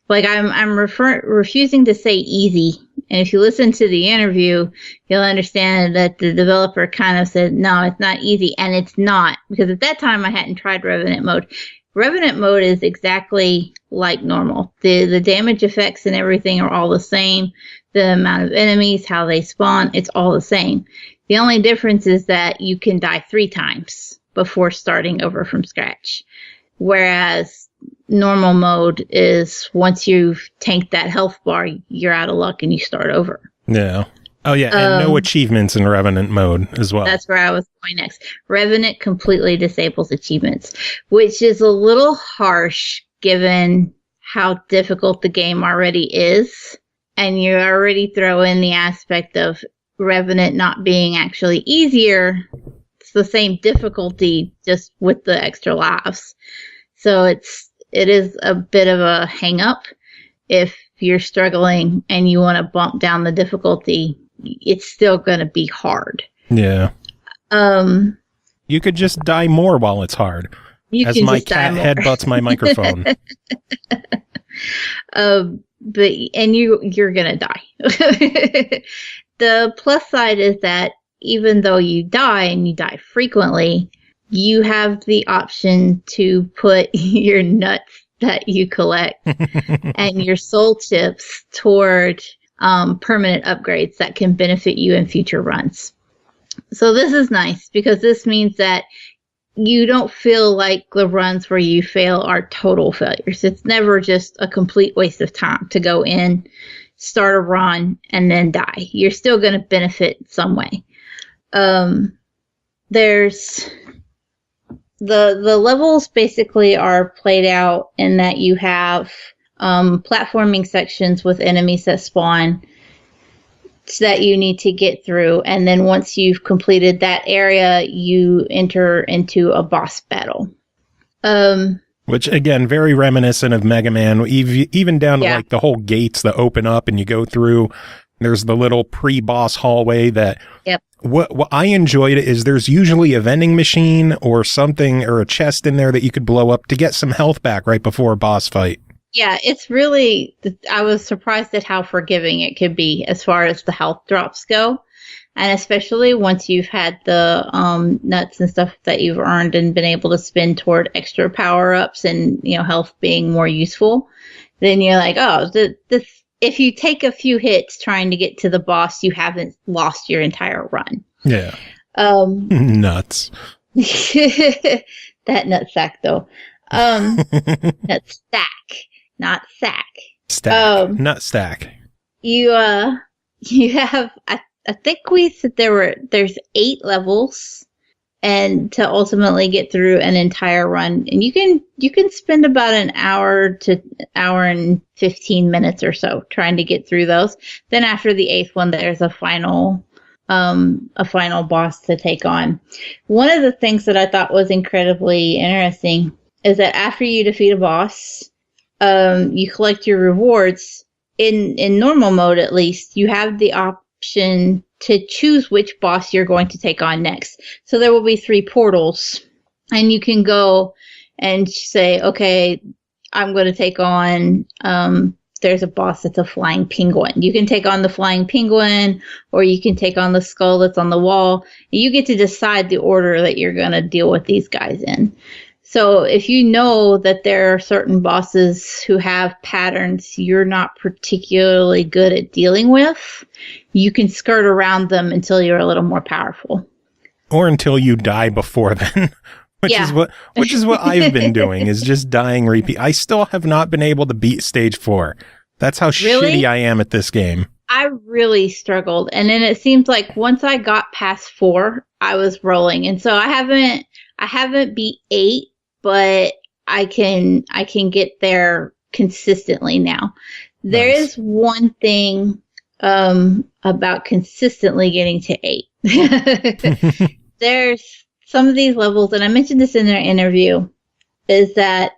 Like, I'm refusing to say easy. And if you listen to the interview, you'll understand that the developer kind of said, no, it's not easy. And it's not. Because at that time, I hadn't tried Revenant mode. Revenant mode is exactly like normal. The damage effects and everything are all the same. The amount of enemies, how they spawn, it's all the same. The only difference is that you can die 3 times before starting over from scratch. Whereas normal mode is once you've tanked that health bar, you're out of luck and you start over. Yeah. Oh, yeah, and no achievements in Revenant mode as well. That's where I was going next. Revenant completely disables achievements, which is a little harsh given how difficult the game already is. And you already throw in the aspect of Revenant not being actually easier. It's the same difficulty, just with the extra lives. So it is a bit of a hang up. If you're struggling and you want to bump down the difficulty, it's still going to be hard. Yeah. You could just die more while it's hard. As my cat headbutts my microphone. You're gonna die. The plus side is that even though you die and you die frequently, you have the option to put your nuts that you collect and your soul chips toward permanent upgrades that can benefit you in future runs. So this is nice because this means that you don't feel like the runs where you fail are total failures. It's never just a complete waste of time to go in, start a run, and then die. You're still going to benefit some way. There's The levels basically are played out in that you have platforming sections with enemies that spawn that you need to get through, and then once you've completed that area, you enter into a boss battle. Which, again, very reminiscent of Mega Man, even down to like the whole gates that open up and you go through. There's the little pre-boss hallway that... Yep. What I enjoyed is there's usually a vending machine or something or a chest in there that you could blow up to get some health back right before a boss fight. Yeah, it's really... I was surprised at how forgiving it could be as far as the health drops go. And especially once you've had the nuts and stuff that you've earned and been able to spend toward extra power-ups and, you know, health being more useful, then you're like, oh, this... If you take a few hits trying to get to the boss, you haven't lost your entire run. Yeah. Nuts. That nutsack, though. Nutstack, not sack. Stack. Nutstack. You have. I think we said there's 8 levels, and to ultimately get through an entire run, and you can spend about an hour to hour and 15 minutes or so trying to get through those. Then after the 8th one, there's a final boss to take on. One of the things that I thought was incredibly interesting is that after you defeat a boss, you collect your rewards. In normal mode, at least, you have the option to choose which boss you're going to take on next. So there will be 3 portals, and you can go and say, okay, I'm going to take on, there's a boss that's a flying penguin. You can take on the flying penguin, or you can take on the skull that's on the wall. And you get to decide the order that you're going to deal with these guys in. So if you know that there are certain bosses who have patterns you're not particularly good at dealing with, you can skirt around them until you're a little more powerful. Or until you die before then. Which is what I've been doing, is just dying repeat. I still have not been able to beat stage 4. That's how shitty I am at this game. I really struggled. And then it seems like once I got past 4, I was rolling. And so I haven't beat 8. But I can get there consistently now. There is one thing about consistently getting to 8. There's some of these levels, and I mentioned this in their interview, is that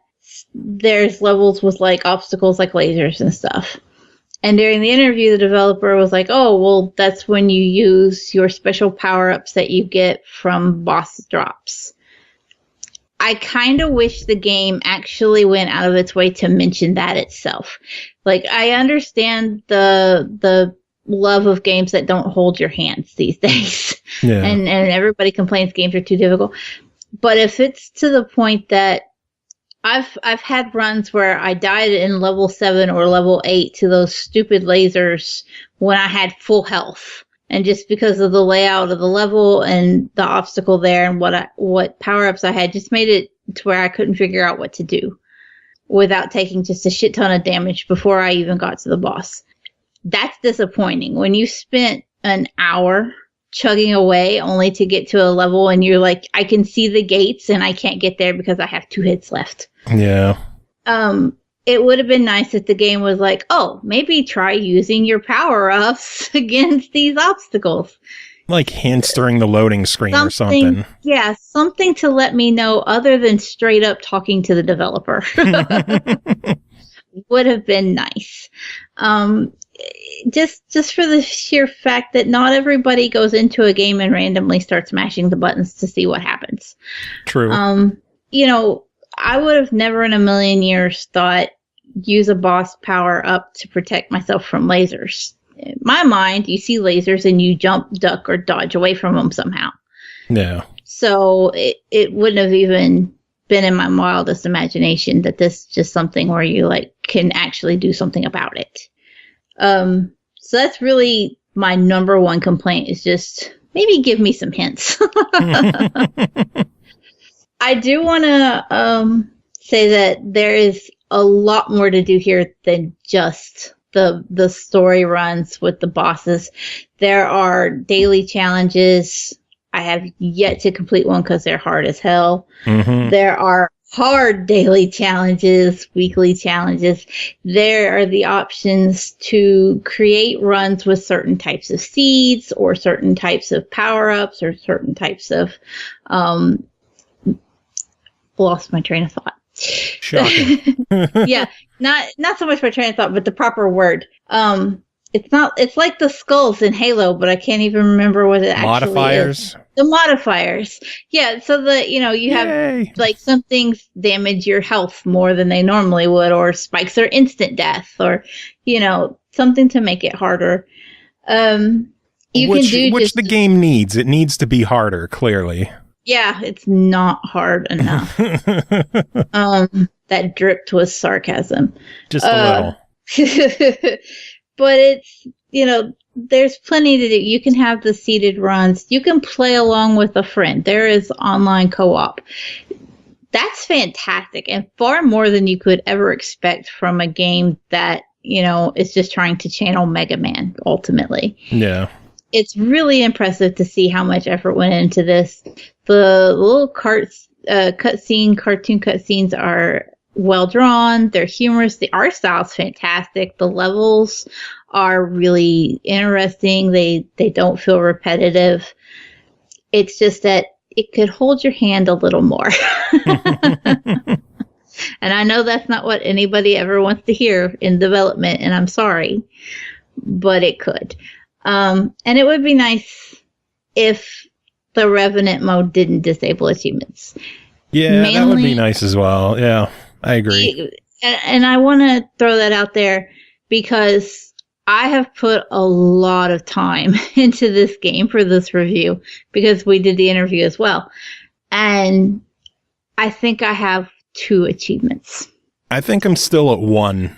there's levels with like obstacles like lasers and stuff. And during the interview, the developer was like, oh, well, that's when you use your special power-ups that you get from boss drops. I kind of wish the game actually went out of its way to mention that itself. Like, I understand the love of games that don't hold your hands these days. Yeah. And everybody complains games are too difficult. But if it's to the point that I've had runs where I died in level 7 or level 8 to those stupid lasers when I had full health. And just because of the layout of the level and the obstacle there and what power-ups I had just made it to where I couldn't figure out what to do without taking just a shit ton of damage before I even got to the boss. That's disappointing. When you spent an hour chugging away only to get to a level and you're like, I can see the gates and I can't get there because I have 2 hits left. Yeah. It would have been nice if the game was like, oh, maybe try using your power-ups against these obstacles. Like hints during the loading screen or something. Yeah, something to let me know other than straight up talking to the developer. Would have been nice. Just for the sheer fact that not everybody goes into a game and randomly starts mashing the buttons to see what happens. True. I would have never in a million years thought use a boss power up to protect myself from lasers. In my mind, you see lasers and you jump, duck, or dodge away from them somehow. Yeah. So it wouldn't have even been in my wildest imagination that this is just something where you like can actually do something about it. So that's really my number one complaint, is just maybe give me some hints. I do want to say that there is a lot more to do here than just the story runs with the bosses. There are daily challenges. I have yet to complete one because they're hard as hell. Mm-hmm. There are hard daily challenges, weekly challenges. There are the options to create runs with certain types of seeds or certain types of power-ups or certain types of lost my train of thought. Shocking. Yeah, not so much my train of thought, but the proper word. It's like the skulls in Halo, but I can't even remember what it actually Modifiers. is. The modifiers. Yeah, so that, you Yay. have, like, some things damage your health more than they normally would, or spikes are instant death, or, something to make it harder. Which the game needs. It needs to be harder, clearly. Yeah, it's not hard enough. That dripped was sarcasm. Just a little. But it's, there's plenty to do. You can have the seeded runs. You can play along with a friend. There is online co-op. That's fantastic, and far more than you could ever expect from a game that, is just trying to channel Mega Man, ultimately. Yeah. It's really impressive to see how much effort went into this. The little cartoon cutscenes are well drawn. They're humorous. The art style is fantastic. The levels are really interesting. They don't feel repetitive. It's just that it could hold your hand a little more. And I know that's not what anybody ever wants to hear in development, and I'm sorry, but it could. And it would be nice if the Revenant mode didn't disable achievements. Yeah, that would be nice as well. Yeah, I agree. And I want to throw that out there because I have put a lot of time into this game for this review because we did the interview as well. And I think I have 2 achievements. I think I'm still at 1.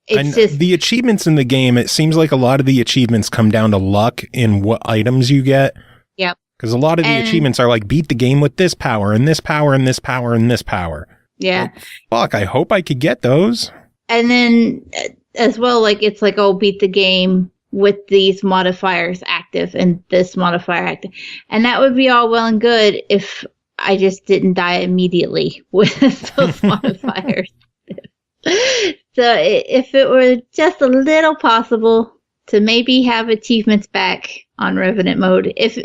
It's just the achievements in the game, it seems like a lot of the achievements come down to luck in what items you get. Yep. Because a lot of the achievements are like, beat the game with this power, and this power, and this power, and this power. Yeah. Like, fuck, I hope I could get those. And then as well, like, it's like, oh, beat the game with these modifiers active and this modifier active. And that would be all well and good if I just didn't die immediately with those modifiers. So if it were just a little possible to maybe have achievements back on Revenant mode, if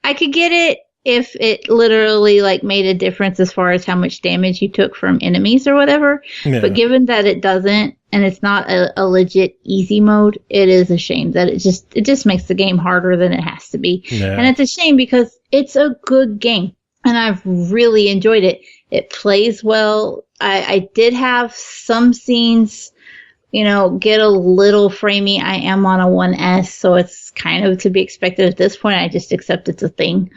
I could get it, if it literally like made a difference as far as how much damage you took from enemies or whatever. Yeah. But given that it doesn't, and it's not a legit easy mode, it is a shame that it just makes the game harder than it has to be. Yeah. And it's a shame because it's a good game and I've really enjoyed it. It plays well. I did have some scenes, get a little framey. I am on a 1S, so it's kind of to be expected at this point. I just accept it's a thing.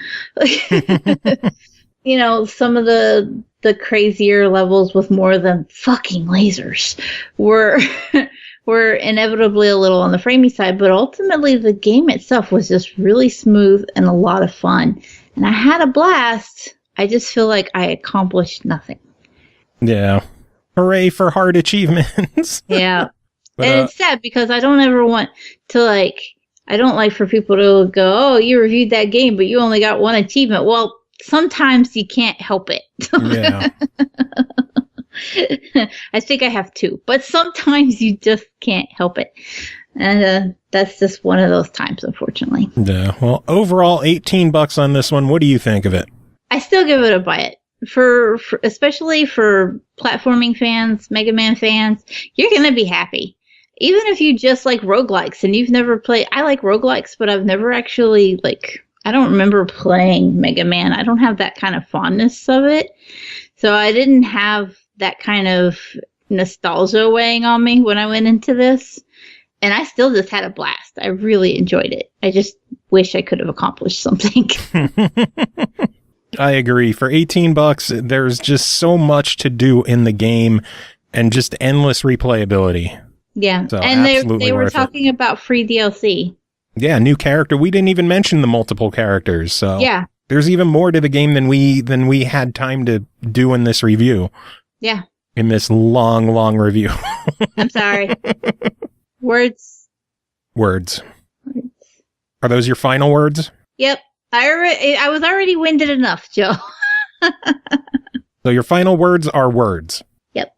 Some of the crazier levels with more than fucking lasers were inevitably a little on the framey side, but ultimately the game itself was just really smooth and a lot of fun. And I had a blast. I just feel like I accomplished nothing. Yeah. Hooray for hard achievements. Yeah. But, and it's sad because I don't ever want to I don't like for people to go, oh, you reviewed that game, but you only got 1 achievement. Well, sometimes you can't help it. Yeah. I think I have 2, but sometimes you just can't help it. And that's just one of those times, unfortunately. Yeah. Well, overall, $18 on this one. What do you think of it? I still give it a buy it. For especially for platforming fans, Mega Man fans, you're going to be happy. Even if you just like roguelikes and you've never played, I like roguelikes, but I've never actually I don't remember playing Mega Man. I don't have that kind of fondness of it. So I didn't have that kind of nostalgia weighing on me when I went into this. And I still just had a blast. I really enjoyed it. I just wish I could have accomplished something. I agree. For $18, there's just so much to do in the game and just endless replayability. Yeah. So and they were talking about free DLC. Yeah, new character. We didn't even mention the multiple characters. So yeah. There's even more to the game than we had time to do in this review. Yeah. In this long review. I'm sorry. Words. Are those your final words? Yep. I was already winded enough, Joe. So your final words are words. Yep.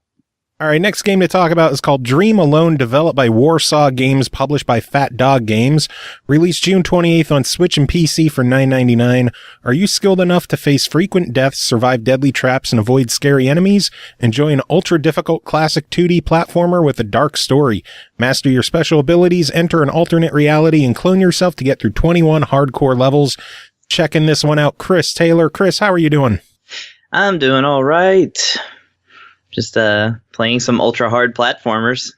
All right, next game to talk about is called Dream Alone, developed by WarSaw Games, published by Fat Dog Games. Released June 28th on Switch and PC for $9.99. Are you skilled enough to face frequent deaths, survive deadly traps, and avoid scary enemies? Enjoy an ultra-difficult classic 2D platformer with a dark story. Master your special abilities, enter an alternate reality, and clone yourself to get through 21 hardcore levels. Checking this one out, Chris Taylor. Chris, how are you doing? I'm doing all right. Just playing some ultra hard platformers.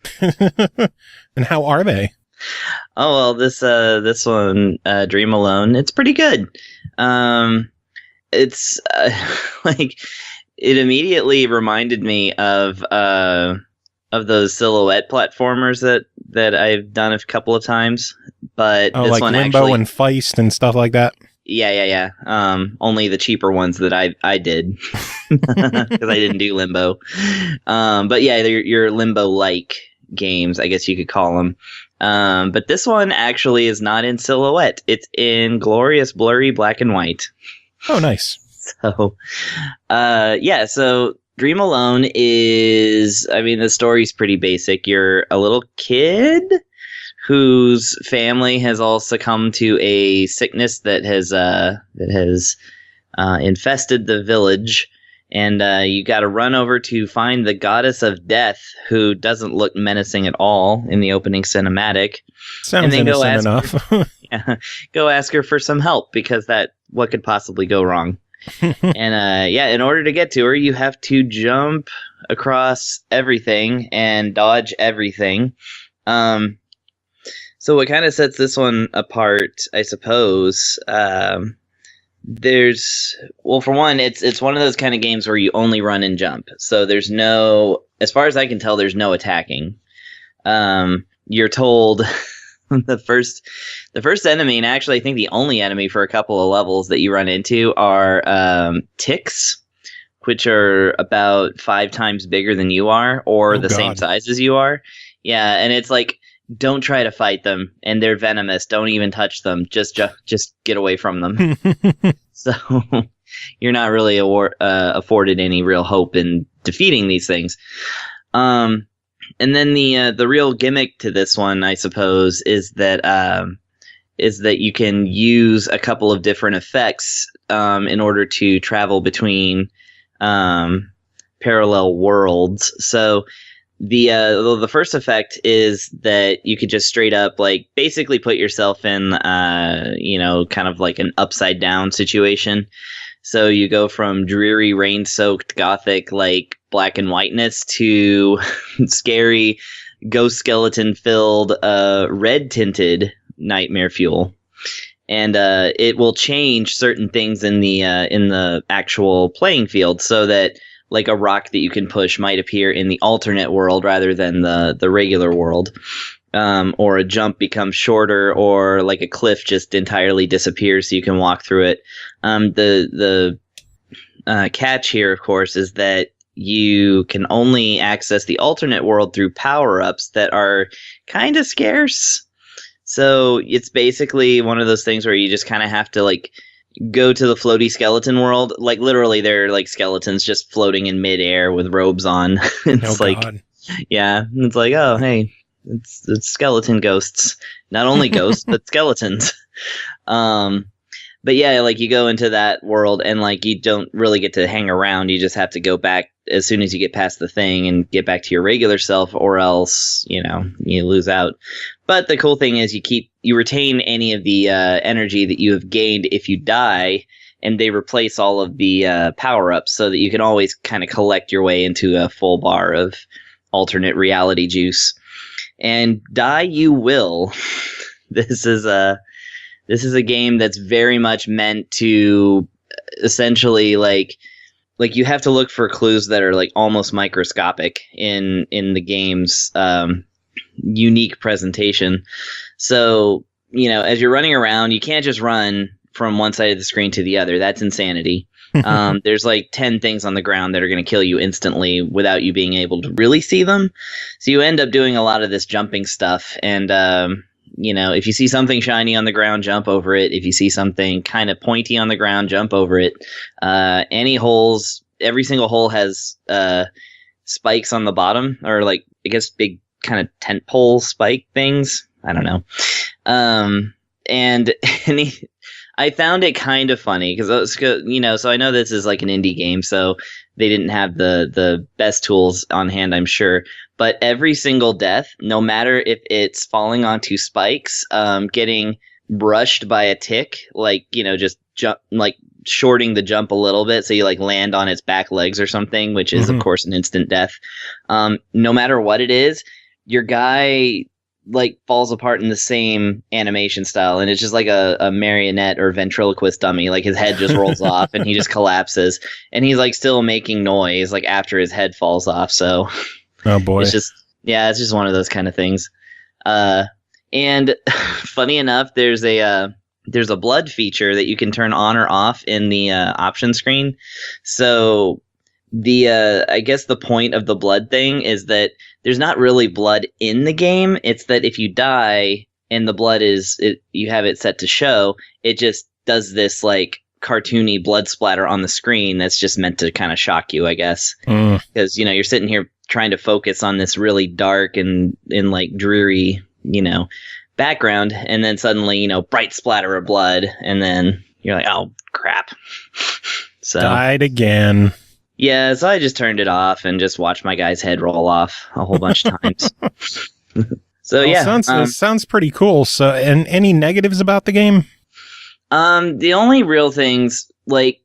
And how are they? Oh well, this one, Dream Alone, it's pretty good. It's like it immediately reminded me of those silhouette platformers that I've done a couple of times, but this like one Limbo actually, and Feist and stuff like that. Yeah. Only the cheaper ones that I did because I didn't do Limbo. But yeah, they're your Limbo-like games, I guess you could call them. But this one actually is not in silhouette; it's in glorious, blurry black and white. Oh, nice. So, So Dream Alone is, I mean, the story's pretty basic. You're a little kid whose family has all succumbed to a sickness that has infested the village, and you got to run over to find the goddess of death, who doesn't look menacing at all in the opening cinematic. Sounds innocent enough. Go ask her for some help, because what could possibly go wrong? And in order to get to her, you have to jump across everything and dodge everything. So what kind of sets this one apart, I suppose, for one, it's one of those kind of games where you only run and jump. So there's no, as far as I can tell, there's no attacking. You're told the first enemy, and actually I think the only enemy for a couple of levels that you run into are ticks, which are about 5 times bigger than you are, or same size as you are. Yeah, and it's like, don't try to fight them, and they're venomous. Don't even touch them. Just get away from them. So you're not really afforded any real hope in defeating these things. And then the real gimmick to this one, I suppose, is that you can use a couple of different effects in order to travel between parallel worlds. So the first effect is that you could just straight up, like, basically put yourself in kind of like an upside down situation. So you go from dreary, rain-soaked gothic, like, black and whiteness to scary, ghost skeleton-filled, red-tinted nightmare fuel. And it will change certain things in the actual playing field, so that, like, a rock that you can push might appear in the alternate world rather than the regular world. Or a jump becomes shorter, or like a cliff just entirely disappears so you can walk through it. The catch here, of course, is that you can only access the alternate world through power-ups that are kind of scarce. So it's basically one of those things where you just kind of have to, like, go to the floaty skeleton world. Like, literally, they're like skeletons just floating in midair with robes on. It's it's like, oh, hey, it's skeleton ghosts. Not only ghosts, but skeletons. But yeah, like, you go into that world and, like, you don't really get to hang around. You just have to go back as soon as you get past the thing and get back to your regular self, or else, you lose out. But the cool thing is you retain any of the energy that you have gained if you die, and they replace all of the power-ups, so that you can always kind of collect your way into a full bar of alternate reality juice. And die you will. This is a game that's very much meant to essentially, like you have to look for clues that are, like, almost microscopic in the game's unique presentation. So, as you're running around, you can't just run from one side of the screen to the other. That's insanity. There's like 10 things on the ground that are going to kill you instantly without you being able to really see them. So you end up doing a lot of this jumping stuff, and if you see something shiny on the ground, jump over it. If you see something kind of pointy on the ground, jump over it. Any holes, every single hole has spikes on the bottom, or like, I guess, big kind of tent pole spike things. I don't know. And I found it kind of funny because, so I know this is like an indie game, so they didn't have the best tools on hand, I'm sure. But every single death, no matter if it's falling onto spikes, getting brushed by a tick, like, just jump, like shorting the jump a little bit, so you like land on its back legs or something, which is of course an instant death. No matter what it is, your guy like falls apart in the same animation style, and it's just like a marionette or ventriloquist dummy. Like his head just rolls off and he just collapses, and he's like still making noise like after his head falls off. So oh boy, it's just one of those kind of things. And funny enough, there's a blood feature that you can turn on or off in the option screen. So I guess the point of the blood thing is that there's not really blood in the game. It's that if you die and the blood you have it set to show, it just does this like cartoony blood splatter on the screen that's just meant to kind of shock you, I guess. Because, you're sitting here trying to focus on this really dark and like dreary, background, and then suddenly, bright splatter of blood, and then you're like, oh crap. So died again. Yeah, so I just turned it off and just watched my guy's head roll off a whole bunch of times. So sounds pretty cool. So, and any negatives about the game? The only real things, like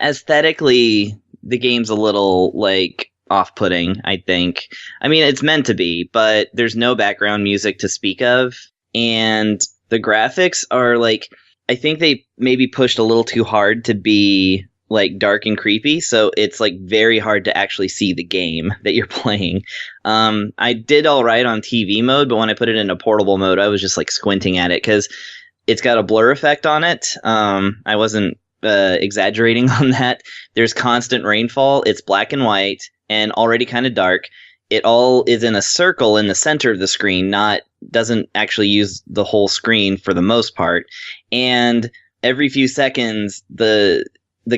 aesthetically, the game's a little like off-putting, I think. I mean, it's meant to be, but there's no background music to speak of, and the graphics are like, I think they maybe pushed a little too hard to be like dark and creepy, so it's like very hard to actually see the game that you're playing. I did all right on TV mode, but when I put it into portable mode, I was just like squinting at it because it's got a blur effect on it. I wasn't exaggerating on that. There's constant rainfall. It's black and white and already kind of dark. It all is in a circle in the center of the screen, doesn't actually use the whole screen for the most part. And every few seconds, the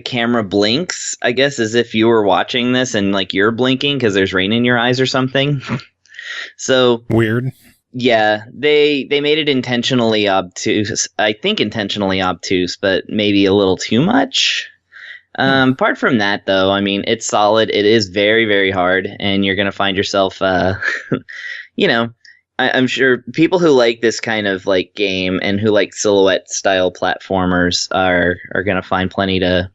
camera blinks, I guess, as if you were watching this and like you're blinking because there's rain in your eyes or something. So weird. Yeah, they made it intentionally obtuse. I think intentionally obtuse, but maybe a little too much. Apart from that, though, I mean, it's solid. It is very, very hard, and you're going to find yourself, I'm sure people who like this kind of like game and who like silhouette style platformers are going to find plenty to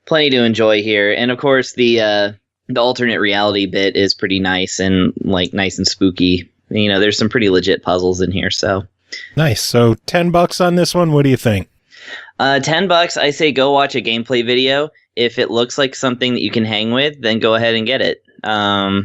enjoy here. And of course, the alternate reality bit is pretty nice and like nice and spooky. There's some pretty legit puzzles in here. So nice. So $10 on this one. What do you think? $10. I say go watch a gameplay video. If it looks like something that you can hang with, then go ahead and get it. I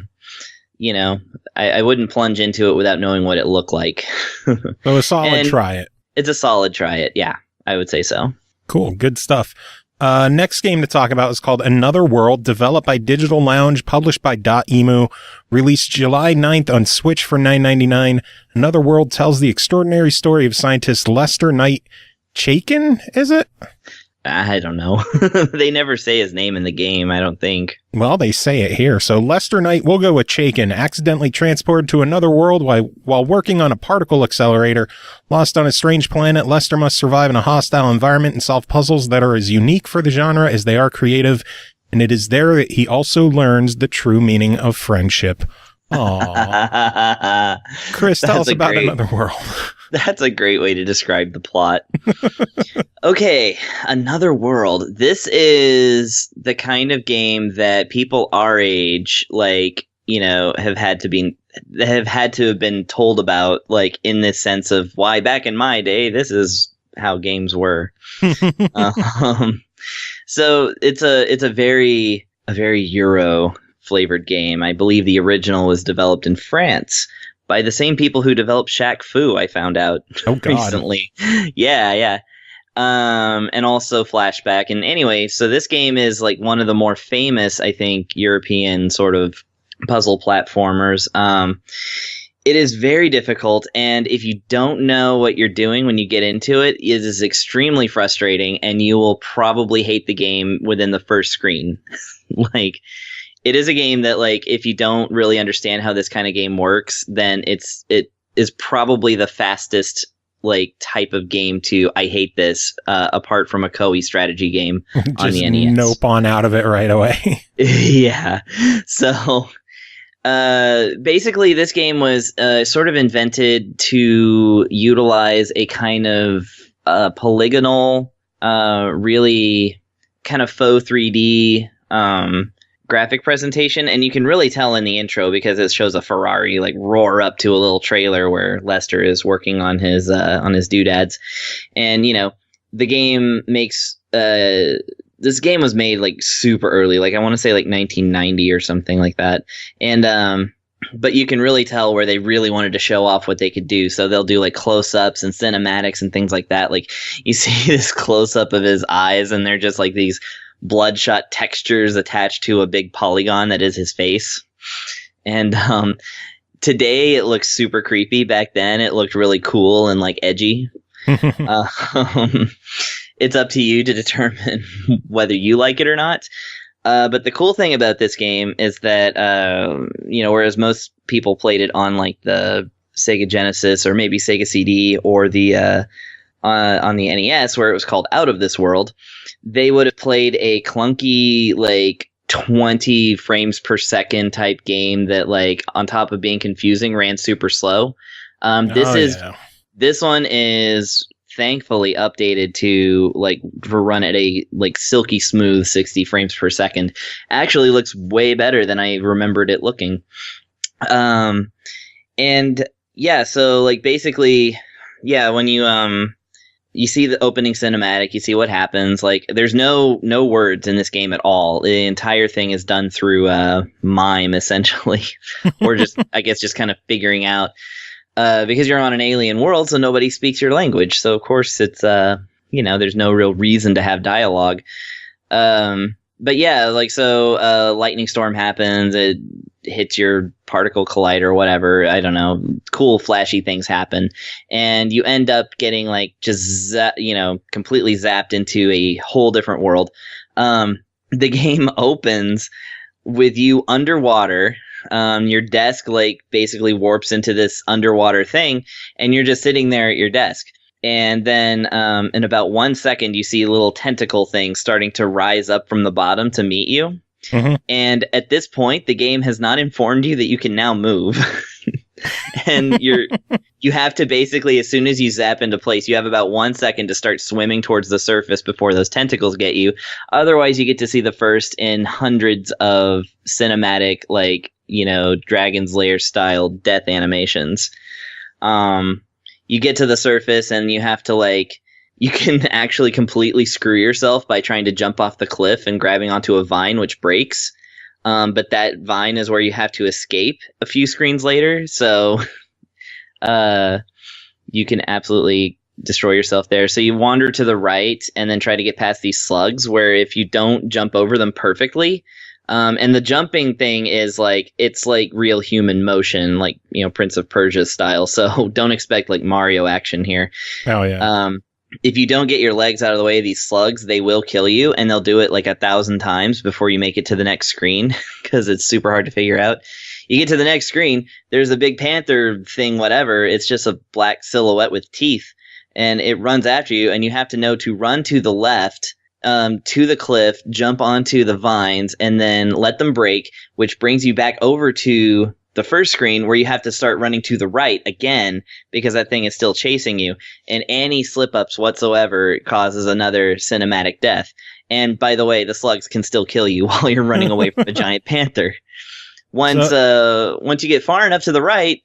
wouldn't plunge into it without knowing what it looked like. So a solid try it. It's a solid try it. Yeah, I would say so. Cool. Good stuff. Next game to talk about is called Another World, developed by Digital Lounge, published by DotEmu, released July 9th on Switch for $9.99. Another World tells the extraordinary story of scientist Lester Knight Chaikin, is it? I don't know. They never say his name in the game, I don't think. Well, they say it here. So Lester Knight, we'll go with Chaikin, accidentally transported to another world while working on a particle accelerator. Lost on a strange planet, Lester must survive in a hostile environment and solve puzzles that are as unique for the genre as they are creative. And it is there that he also learns the true meaning of friendship. Aww. Chris, tell us about Another World. That's a great way to describe the plot. Okay, Another World. This is the kind of game that people our age, have had to have been told about, like, in this sense of why back in my day, this is how games were. So it's a very Euro flavored game. I believe the original was developed in France by the same people who developed Shaq Fu, I found out recently. Yeah. And also Flashback. And anyway, so this game is like one of the more famous, I think, European sort of puzzle platformers. It is very difficult, and if you don't know what you're doing when you get into it, it is extremely frustrating, and you will probably hate the game within the first screen. Like, it is a game that, like, if you don't really understand how this kind of game works, then it is probably the fastest, like, type of game to I hate this, apart from a Koei strategy game on the NES. Nope on out of it right away. Yeah. So... basically, this game was sort of invented to utilize a kind of polygonal, really kind of faux 3D graphic presentation, and you can really tell in the intro because it shows a Ferrari like roar up to a little trailer where Lester is working on his doodads, and you know the game makes this game was made like super early, like I want to say like 1990 or something like that. And but you can really tell where they really wanted to show off what they could do. So they'll do like close-ups and cinematics and things like that. Like you see this close-up of his eyes and they're just like these bloodshot textures attached to a big polygon that is his face. And today it looks super creepy. Back then it looked really cool and like edgy. It's up to you to determine whether you like it or not. But the cool thing about this game is that, whereas most people played it on like the Sega Genesis or maybe Sega CD or the on the NES where it was called Out of This World, they would have played a clunky like 20 frames per second type game that like on top of being confusing ran super slow. This one is thankfully updated to like for run at a like silky smooth 60 frames per second. Actually looks way better than I remembered it looking. And yeah, so like basically, yeah, when you see the opening cinematic, you see what happens. Like there's no words in this game at all. The entire thing is done through mime essentially, or just I guess just kind of figuring out. Because you're on an alien world, so nobody speaks your language. So, of course, it's, there's no real reason to have dialogue. But yeah, like, so, lightning storm happens, it hits your particle collider or whatever, I don't know, cool, flashy things happen. And you end up getting, like, just, completely zapped into a whole different world. The game opens with you underwater. Your desk like basically warps into this underwater thing and you're just sitting there at your desk. And then in about 1 second, you see little tentacle things starting to rise up from the bottom to meet you. Mm-hmm. And at this point, the game has not informed you that you can now move. And you have to basically, as soon as you zap into place, you have about 1 second to start swimming towards the surface before those tentacles get you. Otherwise, you get to see the first in hundreds of cinematic, like, Dragon's Lair style death animations. You get to the surface and you have to you can actually completely screw yourself by trying to jump off the cliff and grabbing onto a vine, which breaks. But that vine is where you have to escape a few screens later. So, you can absolutely destroy yourself there. So you wander to the right and then try to get past these slugs where if you don't jump over them perfectly, and the jumping thing is it's like real human motion, like, Prince of Persia style. So don't expect like Mario action here. Oh yeah. If you don't get your legs out of the way of these slugs, they will kill you, and they'll do it like 1,000 times before you make it to the next screen because it's super hard to figure out. You get to the next screen, there's a big panther thing, whatever. It's just a black silhouette with teeth, and it runs after you, and you have to know to run to the left, to the cliff, jump onto the vines, and then let them break, which brings you back over to the first screen where you have to start running to the right again because that thing is still chasing you. And any slip-ups whatsoever causes another cinematic death. And by the way, the slugs can still kill you while you're running away from a giant panther. Once you get far enough to the right,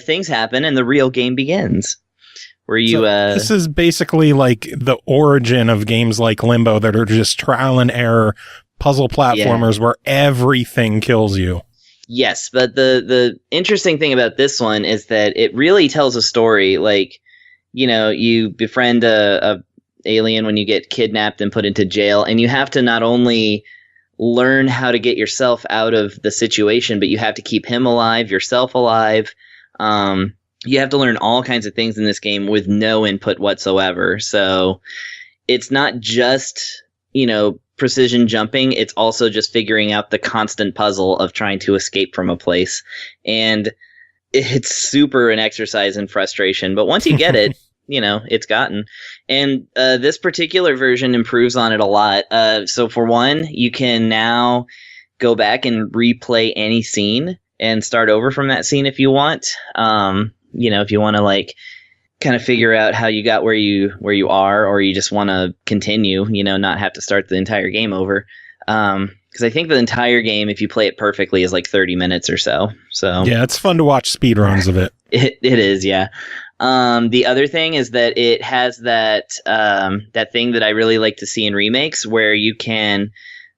things happen and the real game begins. Where you this is basically like the origin of games like Limbo that are just trial and error puzzle platformers where everything kills you. Yes, but the interesting thing about this one is that it really tells a story. Like, you befriend a alien when you get kidnapped and put into jail, and you have to not only learn how to get yourself out of the situation, but you have to keep him alive, yourself alive. You have to learn all kinds of things in this game with no input whatsoever. So it's not just, precision jumping. It's also just figuring out the constant puzzle of trying to escape from a place. And it's super an exercise in frustration. But once you get it, it's gotten. And this particular version improves on it a lot. So for one, you can now go back and replay any scene and start over from that scene if you want. If you want to kind of figure out how you got where you are, or you just want to continue, not have to start the entire game over. Because I think the entire game, if you play it perfectly, is 30 minutes or so. So yeah, it's fun to watch speedruns of it. It is, yeah. The other thing is that it has that thing that I really like to see in remakes, where you can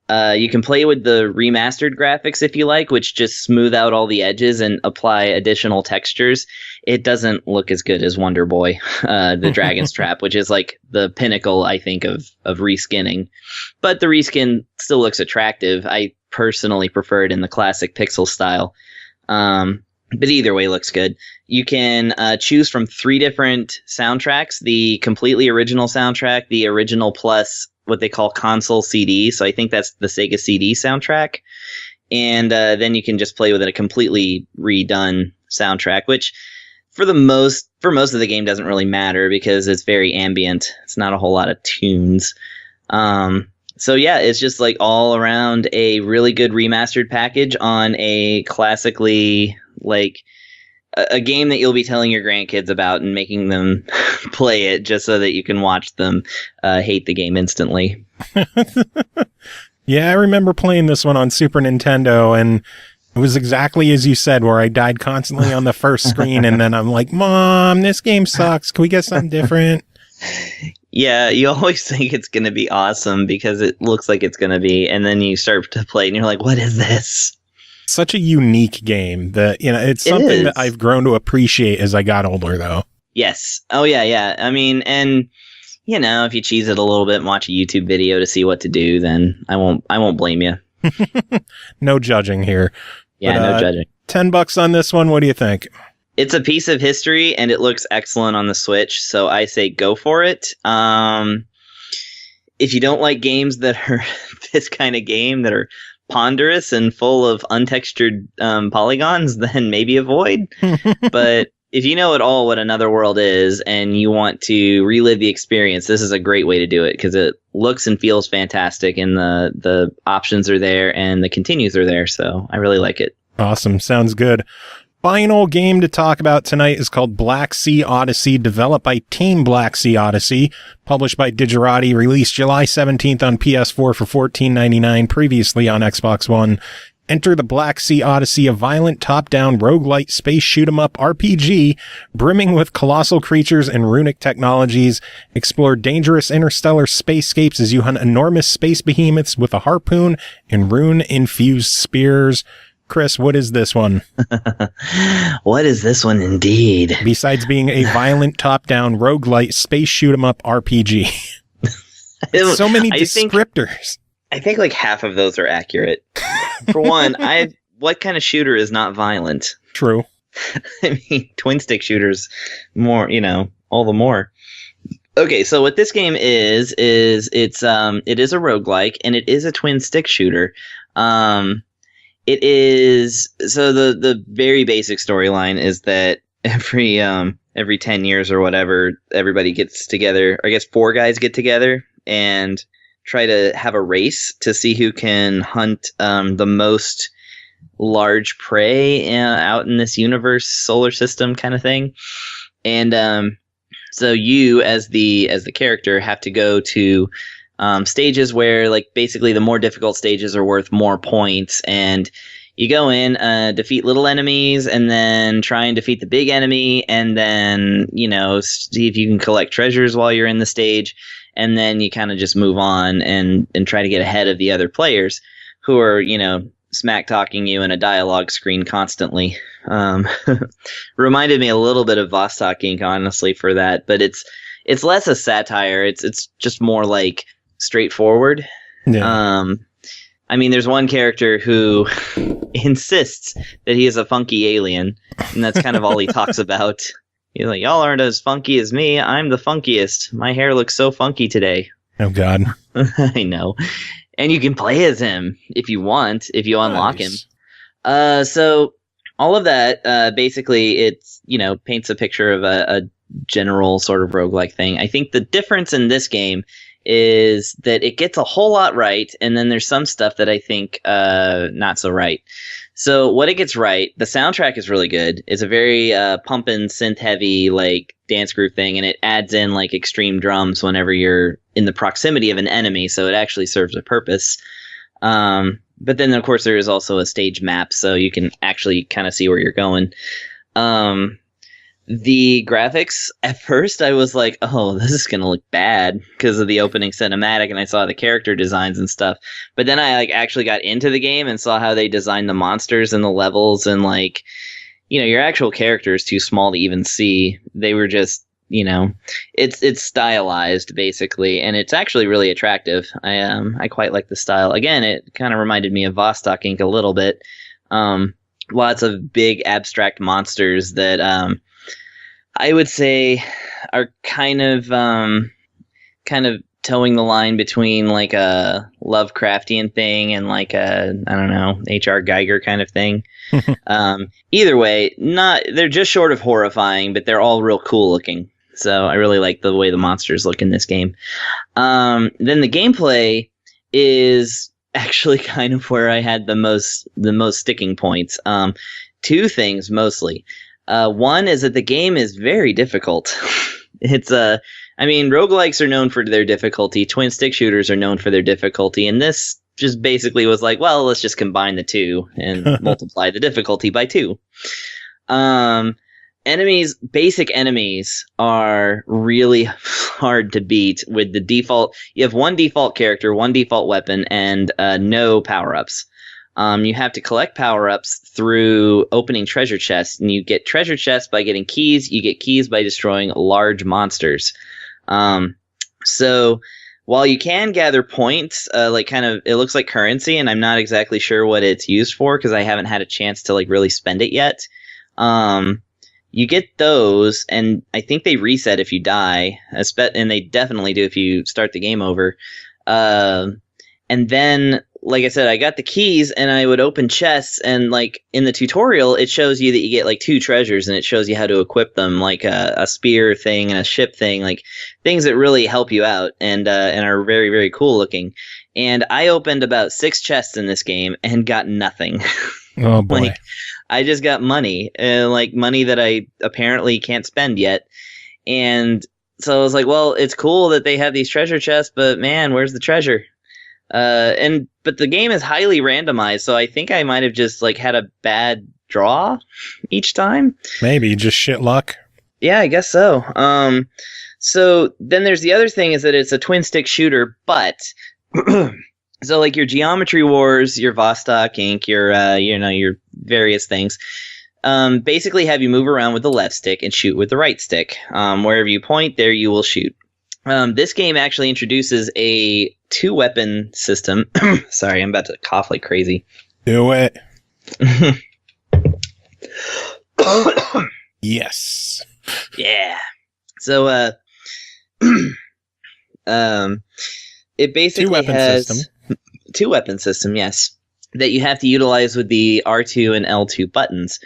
play with the remastered graphics if you like, which just smooth out all the edges and apply additional textures. It doesn't look as good as Wonder Boy, the Dragon's Trap, which is the pinnacle, I think, of reskinning. But the reskin still looks attractive. I personally prefer it in the classic pixel style. But either way, looks good. You can choose from 3 different soundtracks: the completely original soundtrack, the original plus what they call console CD. So I think that's the Sega CD soundtrack. And then you can just play with a completely redone soundtrack, which for most of the game doesn't really matter because it's very ambient. It's not a whole lot of tunes. So yeah, it's just all around a really good remastered package on a classically a game that you'll be telling your grandkids about and making them play it just so that you can watch them hate the game instantly. Yeah, I remember playing this one on Super Nintendo, and it was exactly as you said, where I died constantly on the first screen, and then I'm like, Mom, this game sucks. Can we get something different? Yeah, you always think it's going to be awesome because it looks like it's going to be, and then you start to play, and you're like, what is this? Such a unique game that, it's something that I've grown to appreciate as I got older, though. Yes. Oh, yeah. I mean, and, if you cheese it a little bit and watch a YouTube video to see what to do, then I won't blame you. No judging here. Yeah, no judging. $10 on this one. What do you think? It's a piece of history, and it looks excellent on the Switch, so I say go for it. If you don't like games that are this kind of game, that are ponderous and full of untextured polygons, then maybe avoid. But if you know at all what Another World is and you want to relive the experience, this is a great way to do it because it looks and feels fantastic, and the options are there and the continues are there. So I really like it. Awesome. Sounds good. Final game to talk about tonight is called Blacksea Odyssey, developed by Team Blacksea Odyssey, published by Digerati, released July 17th on PS4 for $14.99, previously on Xbox One. Enter the Blacksea Odyssey, a violent top-down roguelite space shoot-'em-up RPG brimming with colossal creatures and runic technologies. Explore dangerous interstellar spacescapes as you hunt enormous space behemoths with a harpoon and rune-infused spears. Chris, what is this one? What is this one indeed? Besides being a violent top-down roguelite space shoot-'em-up RPG. So many descriptors. I think half of those are accurate. For one, what kind of shooter is not violent? True. I mean, twin stick shooters, more, all the more. Okay, so what this game is it is a roguelike, and it is a twin stick shooter. It is, so the very basic storyline is that every 10 years or whatever, everybody gets together, or I guess 4 guys get together and try to have a race to see who can hunt the most large prey out in this universe, solar system kind of thing. And so you, as the character, have to go to stages where, basically the more difficult stages are worth more points, and you go in, defeat little enemies, and then try and defeat the big enemy, and then, see if you can collect treasures while you're in the stage, and then you kind of just move on and try to get ahead of the other players who are, smack talking you in a dialogue screen constantly. Reminded me a little bit of Vostok Inc., honestly, for that, but it's less a satire. It's just more straightforward. Yeah. I mean, there's one character who insists that he is a funky alien, and that's kind of all he talks about. He's like, y'all aren't as funky as me. I'm the funkiest. My hair looks so funky today. Oh, God. I know. And you can play as him if you want, if you unlock him. So all of that, basically, it's, paints a picture of a general sort of roguelike thing. I think the difference in this game is that it gets a whole lot right, and then there's some stuff that I think not so right. So what it gets right, the soundtrack is really good. It's a very pumpin', synth-heavy, like, dance group thing, and it adds in, like, extreme drums whenever you're in the proximity of an enemy, so it actually serves a purpose. But then, of course, there is also a stage map, so you can actually kind of see where you're going. The graphics, at first, I was like, oh, this is going to look bad because of the opening cinematic, and I saw the character designs and stuff. But then I actually got into the game and saw how they designed the monsters and the levels, and your actual character is too small to even see. They were just, it's stylized, basically, and it's actually really attractive. I quite like the style. Again, it kind of reminded me of Vostok Inc. a little bit. Lots of big abstract monsters that I would say are kind of towing the line between like a Lovecraftian thing and like a, I don't know, H.R. Geiger kind of thing. Either way, they're just short of horrifying, but they're all real cool looking. So I really like the way the monsters look in this game. Then the gameplay is actually kind of where I had the most sticking points. Two things mostly. One is that the game is very difficult. Roguelikes are known for their difficulty. Twin stick shooters are known for their difficulty. And this just basically was like, well, let's just combine the two and multiply the difficulty by 2. Basic enemies are really hard to beat with the default. You have one default character, one default weapon, and no power-ups. You have to collect power-ups through opening treasure chests, and you get treasure chests by getting keys. You get keys by destroying large monsters. So while you can gather points, it looks like currency, and I'm not exactly sure what it's used for because I haven't had a chance to really spend it yet. You get those, and I think they reset if you die, and they definitely do if you start the game over. And then, like I said, I got the keys, and I would open chests, and in the tutorial, it shows you that you get 2 treasures, and it shows you how to equip them, like a spear thing and a ship thing, things that really help you out and are very, very cool looking. And I opened about 6 chests in this game and got nothing. Oh boy. I just got money, money that I apparently can't spend yet. And so I was like, well, it's cool that they have these treasure chests, but man, where's the treasure? But the game is highly randomized, so I think I might have just had a bad draw each time. Maybe just shit luck. Yeah, I guess so. So then there's the other thing is that it's a twin stick shooter, but so your Geometry Wars, your Vostok Inc., your various things, basically have you move around with the left stick and shoot with the right stick. Wherever you point, there you will shoot. This game actually introduces a 2-weapon system. Sorry, I'm about to cough like crazy. Do it. Yes. Yeah. So, it basically has 2-weapon system, yes, that you have to utilize with the R2 and L2 buttons.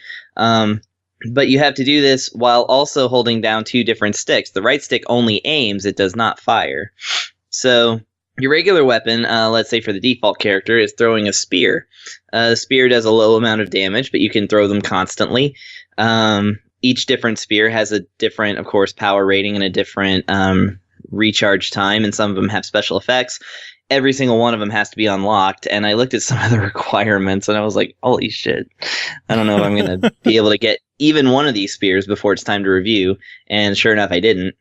But you have to do this while also holding down 2 different sticks. The right stick only aims, it does not fire. So your regular weapon, let's say for the default character, is throwing a spear. The spear does a low amount of damage, but you can throw them constantly. Each different spear has a different, of course, power rating and a different recharge time, and some of them have special effects. Every single one of them has to be unlocked, and I looked at some of the requirements, and I was like, holy shit. I don't know if I'm going to be able to get even one of these spears before it's time to review, and sure enough, I didn't.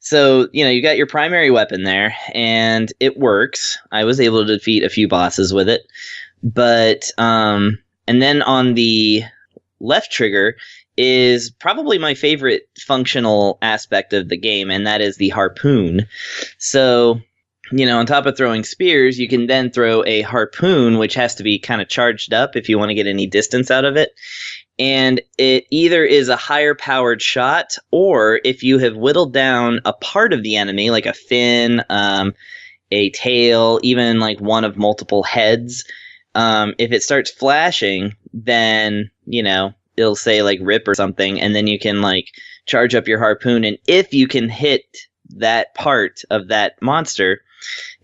So, you got your primary weapon there, and it works. I was able to defeat a few bosses with it, but, and then on the left trigger is probably my favorite functional aspect of the game, and that is the harpoon. So on top of throwing spears, you can then throw a harpoon, which has to be kind of charged up if you want to get any distance out of it. And it either is a higher powered shot, or if you have whittled down a part of the enemy, like a fin, a tail, even like one of multiple heads, if it starts flashing, then, it'll say like rip or something, and then you can like charge up your harpoon. And if you can hit that part of that monster,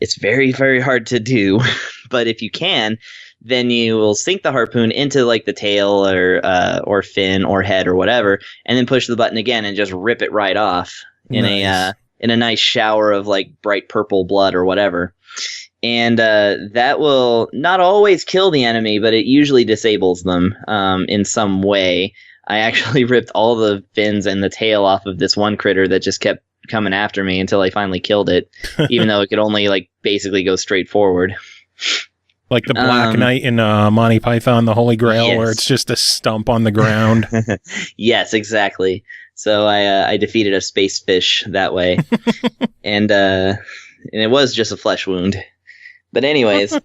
it's very, very hard to do. But if you can, then you will sink the harpoon into like the tail or fin or head or whatever, and then push the button again and just rip it right off in a nice shower of like bright purple blood or whatever. And that will not always kill the enemy, but it usually disables them in some way. I actually ripped all the fins and the tail off of this one critter that just kept coming after me until I finally killed it, even though it could only like basically go straight forward. Like the Black Knight in Monty Python, the Holy Grail, yes. Where it's just a stump on the ground. Yes, exactly. So I defeated a space fish that way. And it was just a flesh wound. But anyways,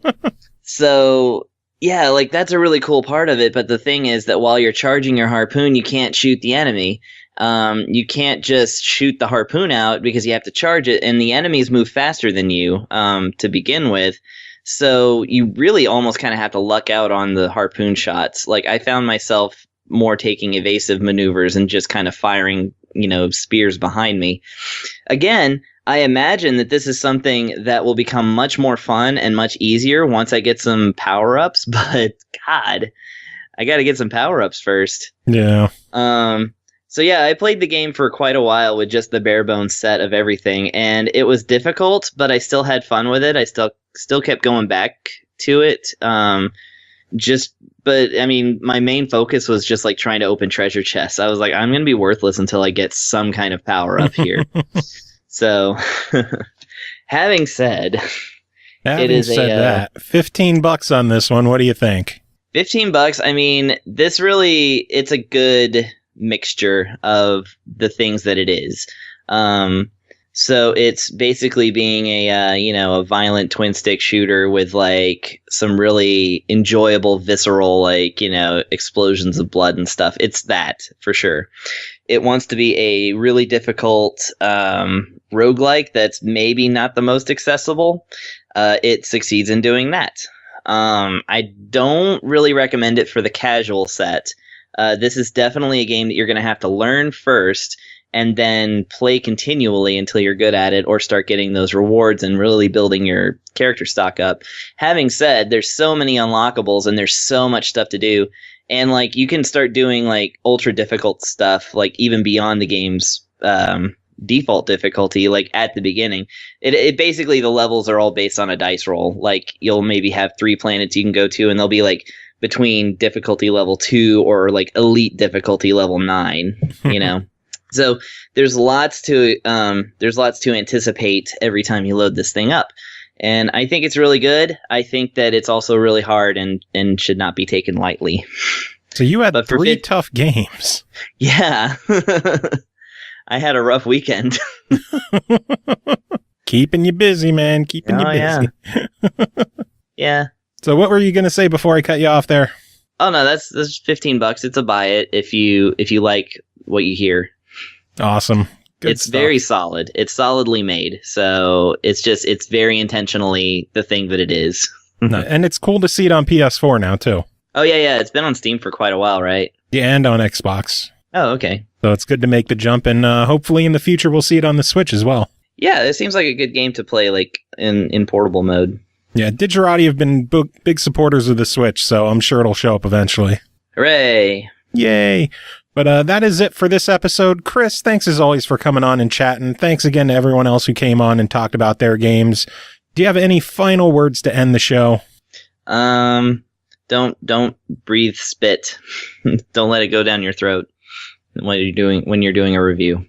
so yeah, like that's a really cool part of it. But the thing is that while you're charging your harpoon, you can't shoot the enemy. You can't just shoot the harpoon out because you have to charge it, and the enemies move faster than you to begin with. So you really almost kind of have to luck out on the harpoon shots. Like I found myself more taking evasive maneuvers and just kind of firing, spears behind me. Again, I imagine that this is something that will become much more fun and much easier once I get some power-ups, but God, I got to get some power-ups first. Yeah. So yeah, I played the game for quite a while with just the bare bones set of everything, and it was difficult, but I still had fun with it. I still kept going back to it. But I mean, my main focus was just like trying to open treasure chests. I was like, I'm going to be worthless until I get some kind of power up here. So, having said that, $15 on this one. What do you think? $15. I mean, it's a good mixture of the things that it is. So it's basically being a violent twin stick shooter with like some really enjoyable visceral, like, explosions of blood and stuff. It's that for sure. It wants to be a really difficult, roguelike that's maybe not the most accessible. It succeeds in doing that. I don't really recommend it for the casual set. This is definitely a game that you're going to have to learn first and then play continually until you're good at it or start getting those rewards and really building your character stock up. Having said, there's so many unlockables and there's so much stuff to do. And like you can start doing like ultra difficult stuff, like even beyond the game's default difficulty, like at the beginning. It basically, the levels are all based on a dice roll. Like you'll maybe have 3 planets you can go to, and they'll be like between difficulty level 2 or like elite difficulty level 9, So there's lots to anticipate every time you load this thing up. And I think it's really good. I think that it's also really hard and should not be taken lightly. So you had 3 tough games. Yeah. I had a rough weekend. Keeping you busy, man. Keeping you busy. Yeah. Yeah. So what were you going to say before I cut you off there? Oh no, that's $15. It's a buy it if you like what you hear. Awesome. Good it's stuff. Very solid. It's solidly made. So it's very intentionally the thing that it is. No, and it's cool to see it on PS4 now too. Oh yeah. It's been on Steam for quite a while, right? Yeah, and on Xbox. Oh, okay. So it's good to make the jump, and hopefully in the future we'll see it on the Switch as well. Yeah, it seems like a good game to play like in portable mode. Yeah, Digerati have been big supporters of the Switch, so I'm sure it'll show up eventually. Hooray! Yay! But that is it for this episode. Chris, thanks as always for coming on and chatting. Thanks again to everyone else who came on and talked about their games. Do you have any final words to end the show? Don't breathe spit. Don't let it go down your throat when you're doing a review.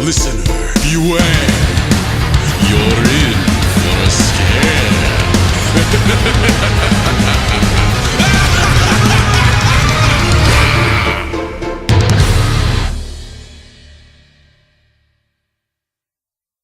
Listener, beware.